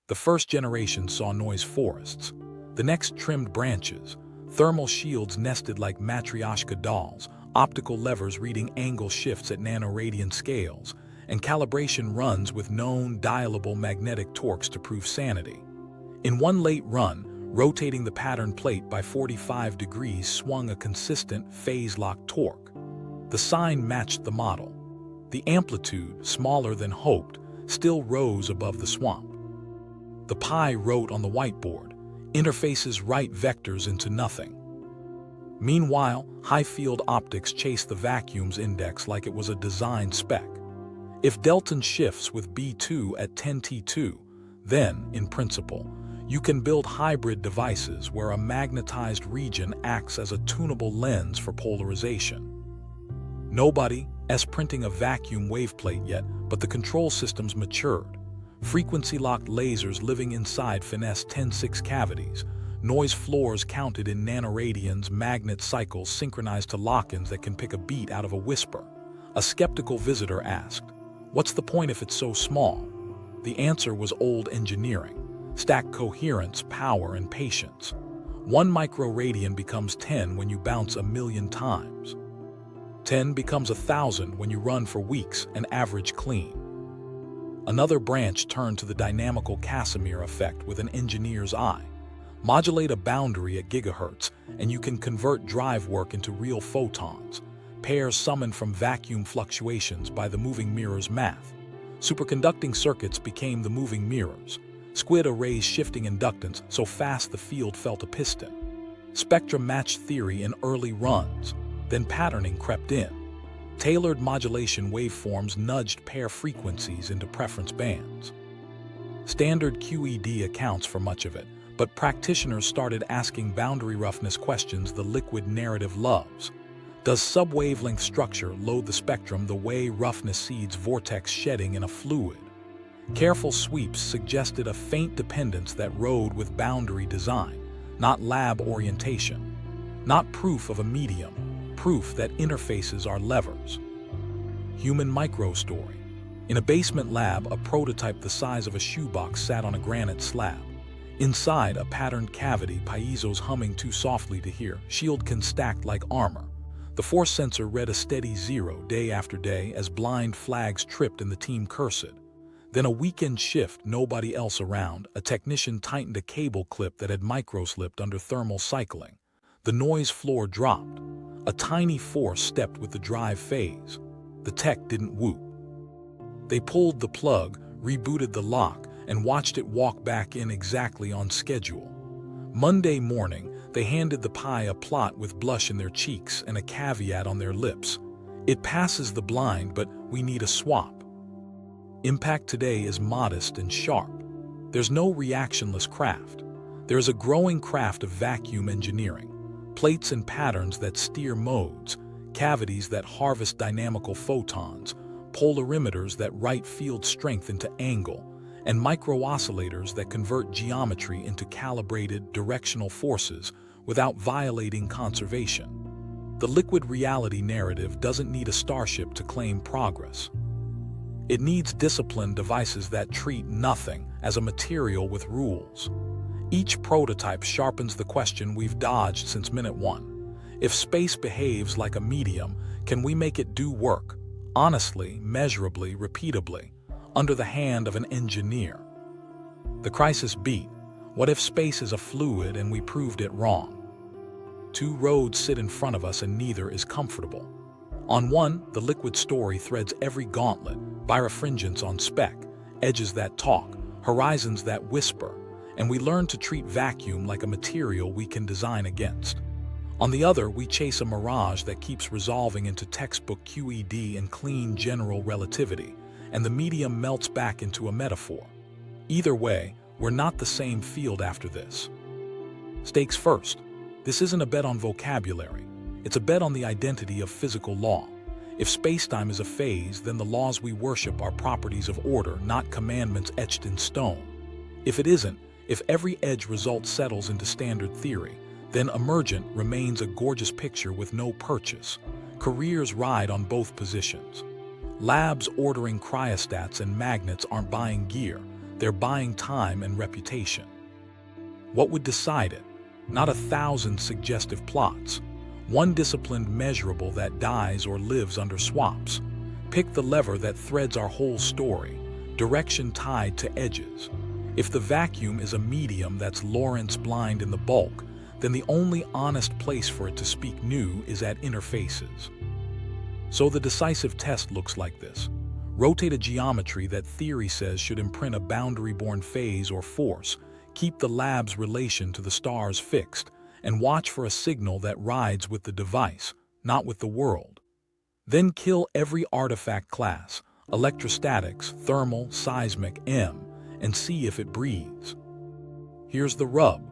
Speaker 1: The first generation saw noise forests. The next trimmed branches, thermal shields nested like matryoshka dolls, optical levers reading angle shifts at nanoradian scales, and calibration runs with known dialable magnetic torques to prove sanity. In one late run, rotating the pattern plate by 45 degrees swung a consistent phase-locked torque. The sign matched the model. The amplitude, smaller than hoped, still rose above the swamp. The pi wrote on the whiteboard, interfaces write vectors into nothing. Meanwhile, high-field optics chased the vacuum's index like it was a design spec. If Delton shifts with B2 at 10T2, then, in principle, you can build hybrid devices where a magnetized region acts as a tunable lens for polarization. Nobody's printing a vacuum waveplate yet, but the control systems matured. Frequency-locked lasers living inside finesse 10-6 cavities, noise floors counted in nanoradians, magnet cycles synchronized to lock-ins that can pick a beat out of a whisper. A skeptical visitor asked, "What's the point if it's so small?" The answer was old engineering. Stack coherence, power, and patience. 1 microradian becomes 10 when you bounce 1,000,000 times. 10 becomes 1,000 when you run for weeks and average clean. Another branch turned to the dynamical Casimir effect with an engineer's eye. Modulate a boundary at gigahertz, and you can convert drive work into real photons. Pairs summoned from vacuum fluctuations by the moving mirror's math. Superconducting circuits became the moving mirrors. Squid arrays shifting inductance so fast the field felt a piston. Spectra matched theory in early runs, then patterning crept in. Tailored modulation waveforms nudged pair frequencies into preference bands. Standard QED accounts for much of it, but practitioners started asking boundary roughness questions the liquid narrative loves. Does subwavelength structure load the spectrum the way roughness seeds vortex shedding in a fluid? Careful sweeps suggested a faint dependence that rode with boundary design, not lab orientation. Not proof of a medium, proof that interfaces are levers. Human microstory. In a basement lab, a prototype the size of a shoebox sat on a granite slab. Inside a patterned cavity, piezo's humming too softly to hear, shieldcans stacked like armor. The force sensor read a steady 0 day after day as blind flags tripped and the team cursed. Then a weekend shift, nobody else around, a technician tightened a cable clip that had microslipped under thermal cycling. The noise floor dropped. A tiny force stepped with the drive phase. The tech didn't whoop. They pulled the plug, rebooted the lock, and watched it walk back in exactly on schedule. Monday morning, they handed the Pi a plot with blush in their cheeks and a caveat on their lips. It passes the blind, but we need a swap. Impact today is modest and sharp. There's no reactionless craft. There is a growing craft of vacuum engineering, plates and patterns that steer modes, cavities that harvest dynamical photons, polarimeters that write field strength into angle, and micro-oscillators that convert geometry into calibrated directional forces without violating conservation. The liquid reality narrative doesn't need a starship to claim progress. It needs disciplined devices that treat nothing as a material with rules. Each prototype sharpens the question we've dodged since minute one. If space behaves like a medium, can we make it do work, honestly, measurably, repeatably, under the hand of an engineer? The crisis beat. What if space is a fluid and we proved it wrong? Two roads sit in front of us and neither is comfortable. On one, the liquid story threads every gauntlet, Birefringence on spec, edges that talk, horizons that whisper, and we learn to treat vacuum like a material we can design against. On the other, we chase a mirage that keeps resolving into textbook QED and clean general relativity, and the medium melts back into a metaphor. Either way, we're not the same field after this. Stakes first. This isn't a bet on vocabulary. It's a bet on the identity of physical law. If spacetime is a phase, then the laws we worship are properties of order, not commandments etched in stone. If it isn't, if every edge result settles into standard theory, then emergent remains a gorgeous picture with no purchase. Careers ride on both positions. Labs ordering cryostats and magnets aren't buying gear, they're buying time and reputation. What would decide it? Not 1,000 suggestive plots. One disciplined measurable that dies or lives under swaps. Pick the lever that threads our whole story, direction tied to edges. If the vacuum is a medium that's Lorentz blind in the bulk, then the only honest place for it to speak new is at interfaces. So the decisive test looks like this. Rotate a geometry that theory says should imprint a boundary-born phase or force, keep the lab's relation to the stars fixed, and watch for a signal that rides with the device, not with the world. Then kill every artifact class, electrostatics, thermal, seismic, and see if it breathes. Here's the rub.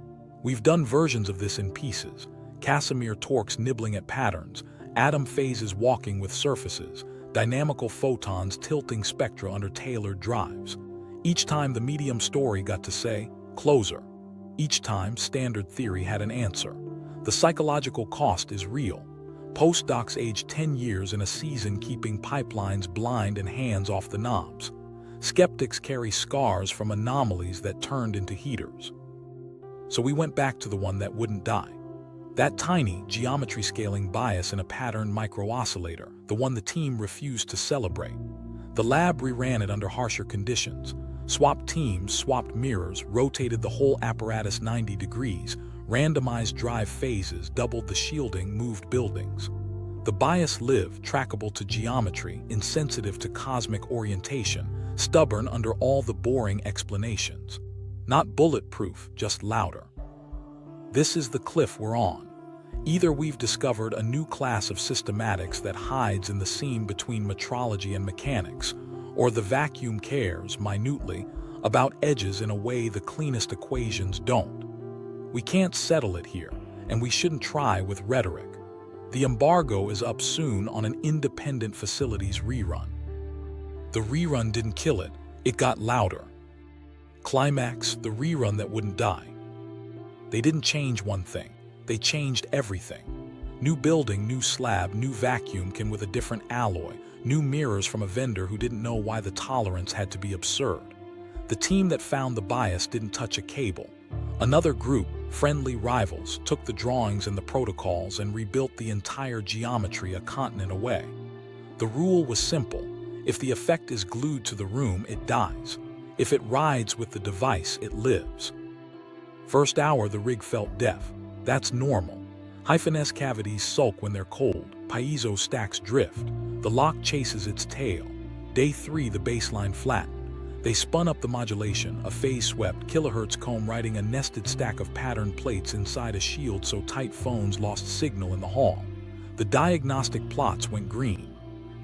Speaker 1: We've done versions of this in pieces. Casimir torques nibbling at patterns, atom phases walking with surfaces, dynamical photons tilting spectra under tailored drives. Each time the medium story got to say, closer. Each time standard theory had an answer. The psychological cost is real. Postdocs age 10 years in a season keeping pipelines blind and hands off the knobs. Skeptics carry scars from anomalies that turned into heaters. So we went back to the one that wouldn't die. That tiny geometry scaling bias in a pattern micro-oscillator, the one the team refused to celebrate. The lab reran it under harsher conditions. Swapped teams, swapped mirrors, rotated the whole apparatus 90 degrees, randomized drive phases, doubled the shielding, moved buildings. The bias lived, trackable to geometry, insensitive to cosmic orientation, stubborn under all the boring explanations. Not bulletproof, just louder. This is the cliff we're on. Either we've discovered a new class of systematics that hides in the seam between metrology and mechanics, or the vacuum cares, minutely, about edges in a way the cleanest equations don't. We can't settle it here, and we shouldn't try with rhetoric. The embargo is up soon on an independent facilities rerun. The rerun didn't kill it, it got louder. Climax, the rerun that wouldn't die. They didn't change one thing, they changed everything. New building, new slab, new vacuum can with a different alloy, new mirrors from a vendor who didn't know why the tolerance had to be absurd. The team that found the bias didn't touch a cable. Another group, friendly rivals, took the drawings and the protocols and rebuilt the entire geometry a continent away. The rule was simple. If the effect is glued to the room, it dies. If it rides with the device, it lives. First hour, the rig felt deaf. That's normal. Hyphen-S cavities sulk when they're cold. Piezo stacks drift. The lock chases its tail. Day 3, the baseline flattened. They spun up the modulation, a phase-swept, kilohertz comb riding a nested stack of patterned plates inside a shield so tight phones lost signal in the hall. The diagnostic plots went green.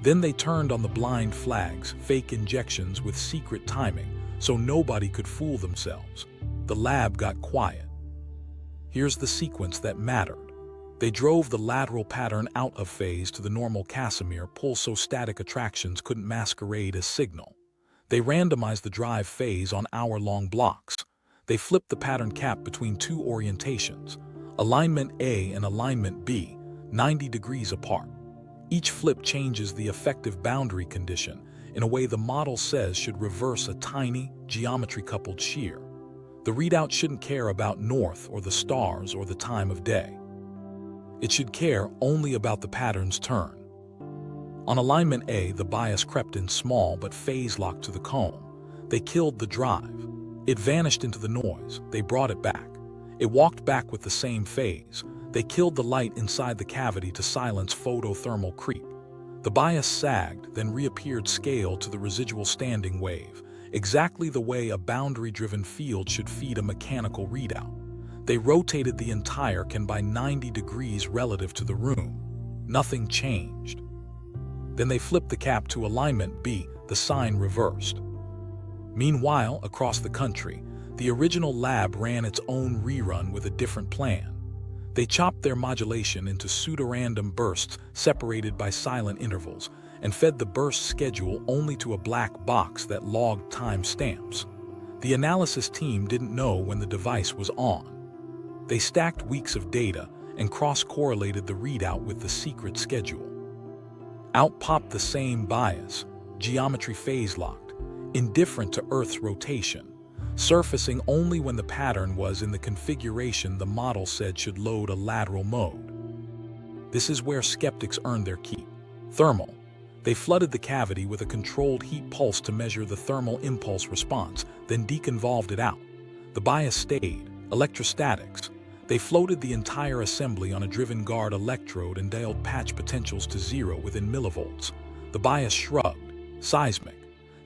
Speaker 1: Then they turned on the blind flags, fake injections with secret timing, so nobody could fool themselves. The lab got quiet. Here's the sequence that mattered. They drove the lateral pattern out of phase to the normal Casimir pull so static attractions couldn't masquerade as signal. They randomized the drive phase on hour-long blocks. They flipped the pattern cap between two orientations, alignment A and alignment B, 90 degrees apart. Each flip changes the effective boundary condition in a way the model says should reverse a tiny, geometry-coupled shear. The readout shouldn't care about north or the stars or the time of day. It should care only about the pattern's turn. On alignment A, the bias crept in small but phase-locked to the comb. They killed the drive. It vanished into the noise. They brought it back. It walked back with the same phase. They killed the light inside the cavity to silence photothermal creep. The bias sagged, then reappeared scaled to the residual standing wave, exactly the way a boundary-driven field should feed a mechanical readout. They rotated the entire can by 90 degrees relative to the room. Nothing changed. Then they flipped the cap to alignment B, the sign reversed. Meanwhile, across the country, the original lab ran its own rerun with a different plan. They chopped their modulation into pseudorandom bursts separated by silent intervals and fed the burst schedule only to a black box that logged time stamps. The analysis team didn't know when the device was on. They stacked weeks of data and cross-correlated the readout with the secret schedule. Out popped the same bias, geometry phase-locked, indifferent to Earth's rotation, surfacing only when the pattern was in the configuration the model said should load a lateral mode. This is where skeptics earned their keep. Thermal. They flooded the cavity with a controlled heat pulse to measure the thermal impulse response, then deconvolved it out. The bias stayed. Electrostatics. They floated the entire assembly on a driven guard electrode and dialed patch potentials to 0 within millivolts. The bias shrugged. Seismic.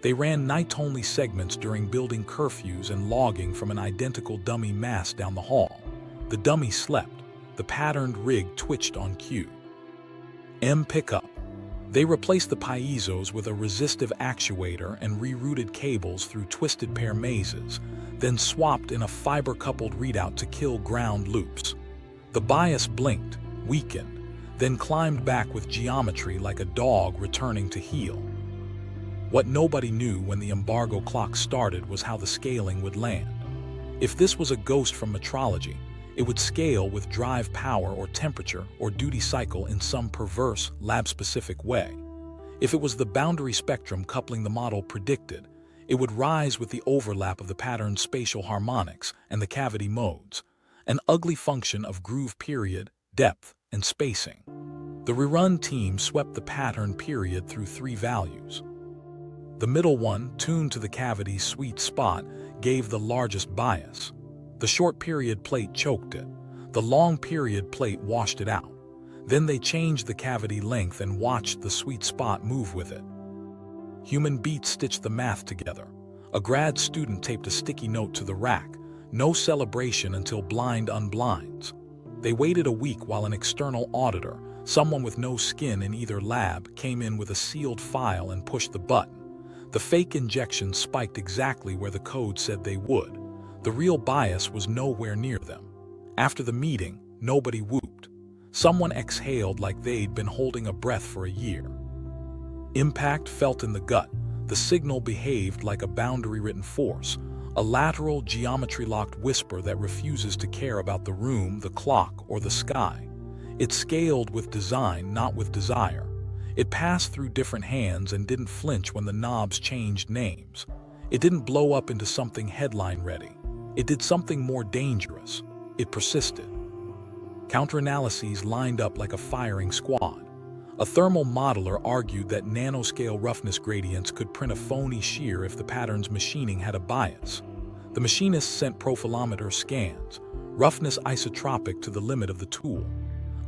Speaker 1: They ran night-only segments during building curfews and logging from an identical dummy mass down the hall. The dummy slept. The patterned rig twitched on cue. M pickup. They replaced the piezos with a resistive actuator and rerouted cables through twisted pair mazes, then swapped in a fiber-coupled readout to kill ground loops. The bias blinked, weakened, then climbed back with geometry like a dog returning to heel. What nobody knew when the embargo clock started was how the scaling would land. If this was a ghost from metrology, it would scale with drive power or temperature or duty cycle in some perverse, lab-specific way. If it was the boundary spectrum coupling the model predicted, it would rise with the overlap of the pattern's spatial harmonics and the cavity modes, an ugly function of groove period, depth, and spacing. The rerun team swept the pattern period through 3 values. The middle one, tuned to the cavity's sweet spot, gave the largest bias. The short period plate choked it. The long period plate washed it out. Then they changed the cavity length and watched the sweet spot move with it. Human beats stitched the math together. A grad student taped a sticky note to the rack. No celebration until blind unblinds. They waited a week while an external auditor, someone with no skin in either lab, came in with a sealed file and pushed the button. The fake injections spiked exactly where the code said they would. The real bias was nowhere near them. After the meeting, nobody whooped. Someone exhaled like they'd been holding a breath for a year. Impact felt in the gut. The signal behaved like a boundary-written force, a lateral, geometry-locked whisper that refuses to care about the room, the clock, or the sky. It scaled with design, not with desire. It passed through different hands and didn't flinch when the knobs changed names. It didn't blow up into something headline-ready. It did something more dangerous. It persisted. Counter-analyses lined up like a firing squad. A thermal modeler argued that nanoscale roughness gradients could print a phony shear if the pattern's machining had a bias. The machinists sent profilometer scans, roughness isotropic to the limit of the tool.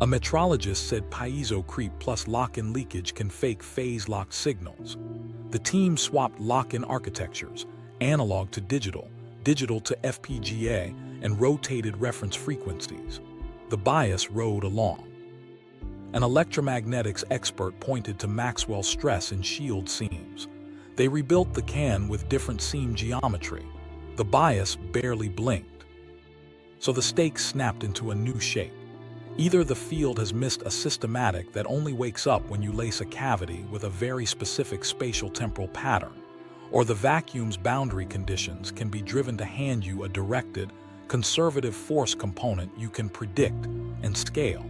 Speaker 1: A metrologist said piezo creep plus lock-in leakage can fake phase-locked signals. The team swapped lock-in architectures, analog to digital, digital to FPGA, and rotated reference frequencies. The bias rode along. An electromagnetics expert pointed to Maxwell's stress in shield seams. They rebuilt the can with different seam geometry. The bias barely blinked. So the stakes snapped into a new shape. Either the field has missed a systematic that only wakes up when you lace a cavity with a very specific spatial temporal pattern, or the vacuum's boundary conditions can be driven to hand you a directed, conservative force component you can predict and scale.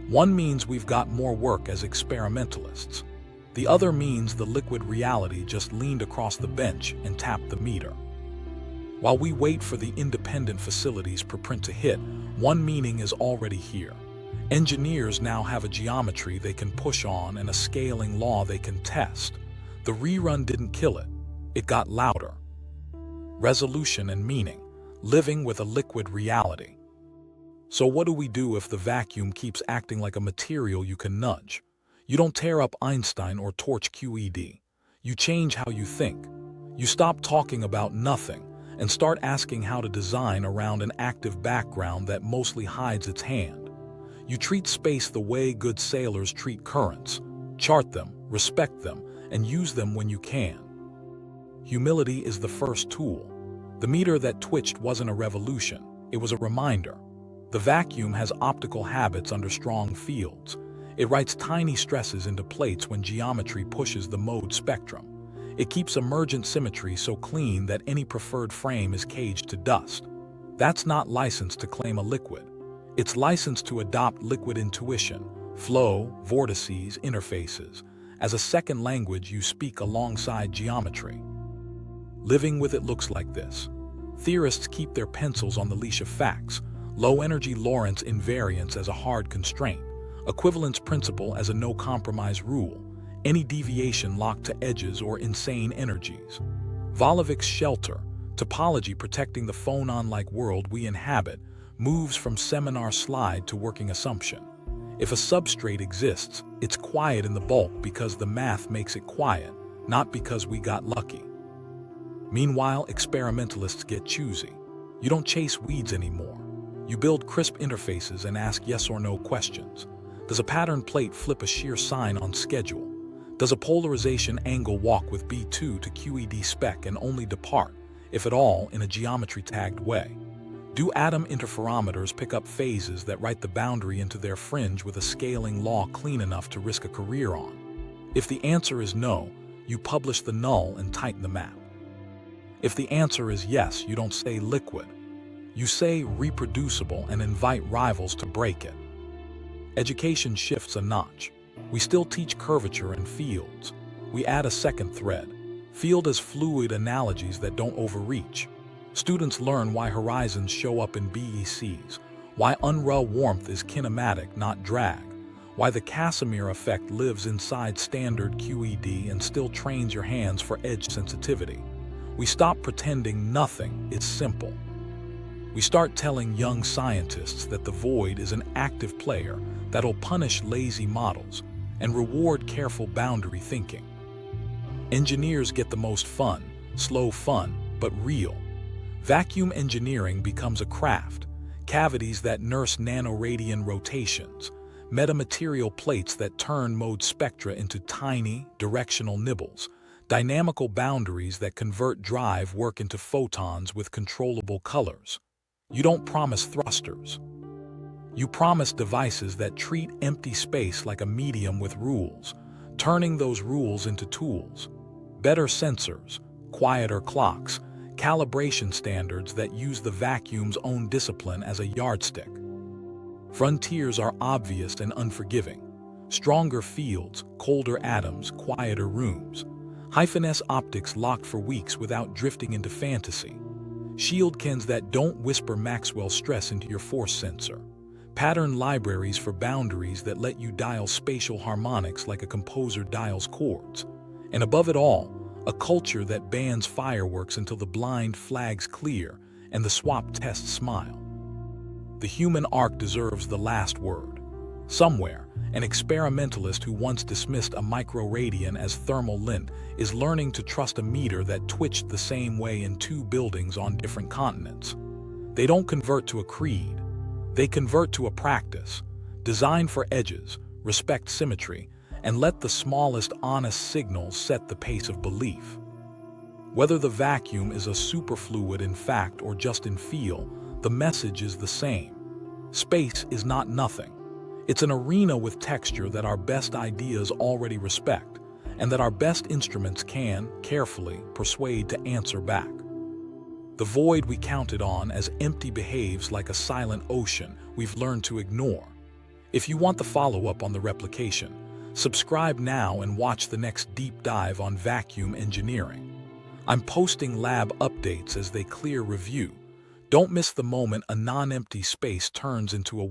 Speaker 1: One means we've got more work as experimentalists. The other means the liquid reality just leaned across the bench and tapped the meter. While we wait for the independent facilities per print to hit, one meaning is already here. Engineers now have a geometry they can push on and a scaling law they can test. The rerun didn't kill it. It got louder. Resolution and meaning, living with a liquid reality. So what do we do if the vacuum keeps acting like a material you can nudge? You don't tear up Einstein or torch QED. You change how you think. You stop talking about nothing and start asking how to design around an active background that mostly hides its hand. You treat space the way good sailors treat currents. Chart them, respect them, and use them when you can. Humility is the first tool. The meter that twitched wasn't a revolution, it was a reminder. The vacuum has optical habits under strong fields. It writes tiny stresses into plates when geometry pushes the mode spectrum. It keeps emergent symmetry so clean that any preferred frame is caged to dust. That's not licensed to claim a liquid. It's licensed to adopt liquid intuition, flow, vortices, interfaces, as a second language you speak alongside geometry. Living with it looks like this. Theorists keep their pencils on the leash of facts, low-energy Lorentz invariance as a hard constraint, equivalence principle as a no-compromise rule, any deviation locked to edges or insane energies. Volovik's shelter, topology protecting the phonon-like world we inhabit, moves from seminar slide to working assumption. If a substrate exists, it's quiet in the bulk because the math makes it quiet, not because we got lucky. Meanwhile, experimentalists get choosy. You don't chase weeds anymore. You build crisp interfaces and ask yes or no questions. Does a pattern plate flip a shear sign on schedule? Does a polarization angle walk with B2 to QED spec and only depart, if at all, in a geometry-tagged way? Do atom interferometers pick up phases that write the boundary into their fringe with a scaling law clean enough to risk a career on? If the answer is no, you publish the null and tighten the map. If the answer is yes, you don't say liquid. You say reproducible and invite rivals to break it. Education shifts a notch. We still teach curvature and fields. We add a second thread. Field as fluid analogies that don't overreach. Students learn why horizons show up in BECs, why Unruh warmth is kinematic, not drag, why the Casimir effect lives inside standard QED and still trains your hands for edge sensitivity. We stop pretending nothing is simple. We start telling young scientists that the void is an active player that'll punish lazy models and reward careful boundary thinking. Engineers get the most fun, slow fun, but real. Vacuum engineering becomes a craft, cavities that nurse nanoradian rotations, metamaterial plates that turn mode spectra into tiny, directional nibbles, dynamical boundaries that convert drive work into photons with controllable colors. You don't promise thrusters. You promise devices that treat empty space like a medium with rules, turning those rules into tools. Better sensors, quieter clocks, calibration standards that use the vacuum's own discipline as a yardstick. Frontiers are obvious and unforgiving. Stronger fields, colder atoms, quieter rooms. Hyphen-S optics locked for weeks without drifting into fantasy. Shield cans that don't whisper Maxwell stress into your force sensor. Pattern libraries for boundaries that let you dial spatial harmonics like a composer dials chords. And above it all, a culture that bans fireworks until the blind flags clear and the swap tests smile. The human arc deserves the last word. Somewhere, an experimentalist who once dismissed a microradian as thermal lint is learning to trust a meter that twitched the same way in two buildings on different continents. They don't convert to a creed. They convert to a practice, designed for edges, respect symmetry, and let the smallest honest signals set the pace of belief. Whether the vacuum is a superfluid in fact or just in feel, the message is the same. Space is not nothing. It's an arena with texture that our best ideas already respect, and that our best instruments can, carefully, persuade to answer back. The void we counted on as empty behaves like a silent ocean we've learned to ignore. If you want the follow-up on the replication, subscribe now and watch the next deep dive on vacuum engineering. I'm posting lab updates as they clear review. Don't miss the moment a non-empty space turns into a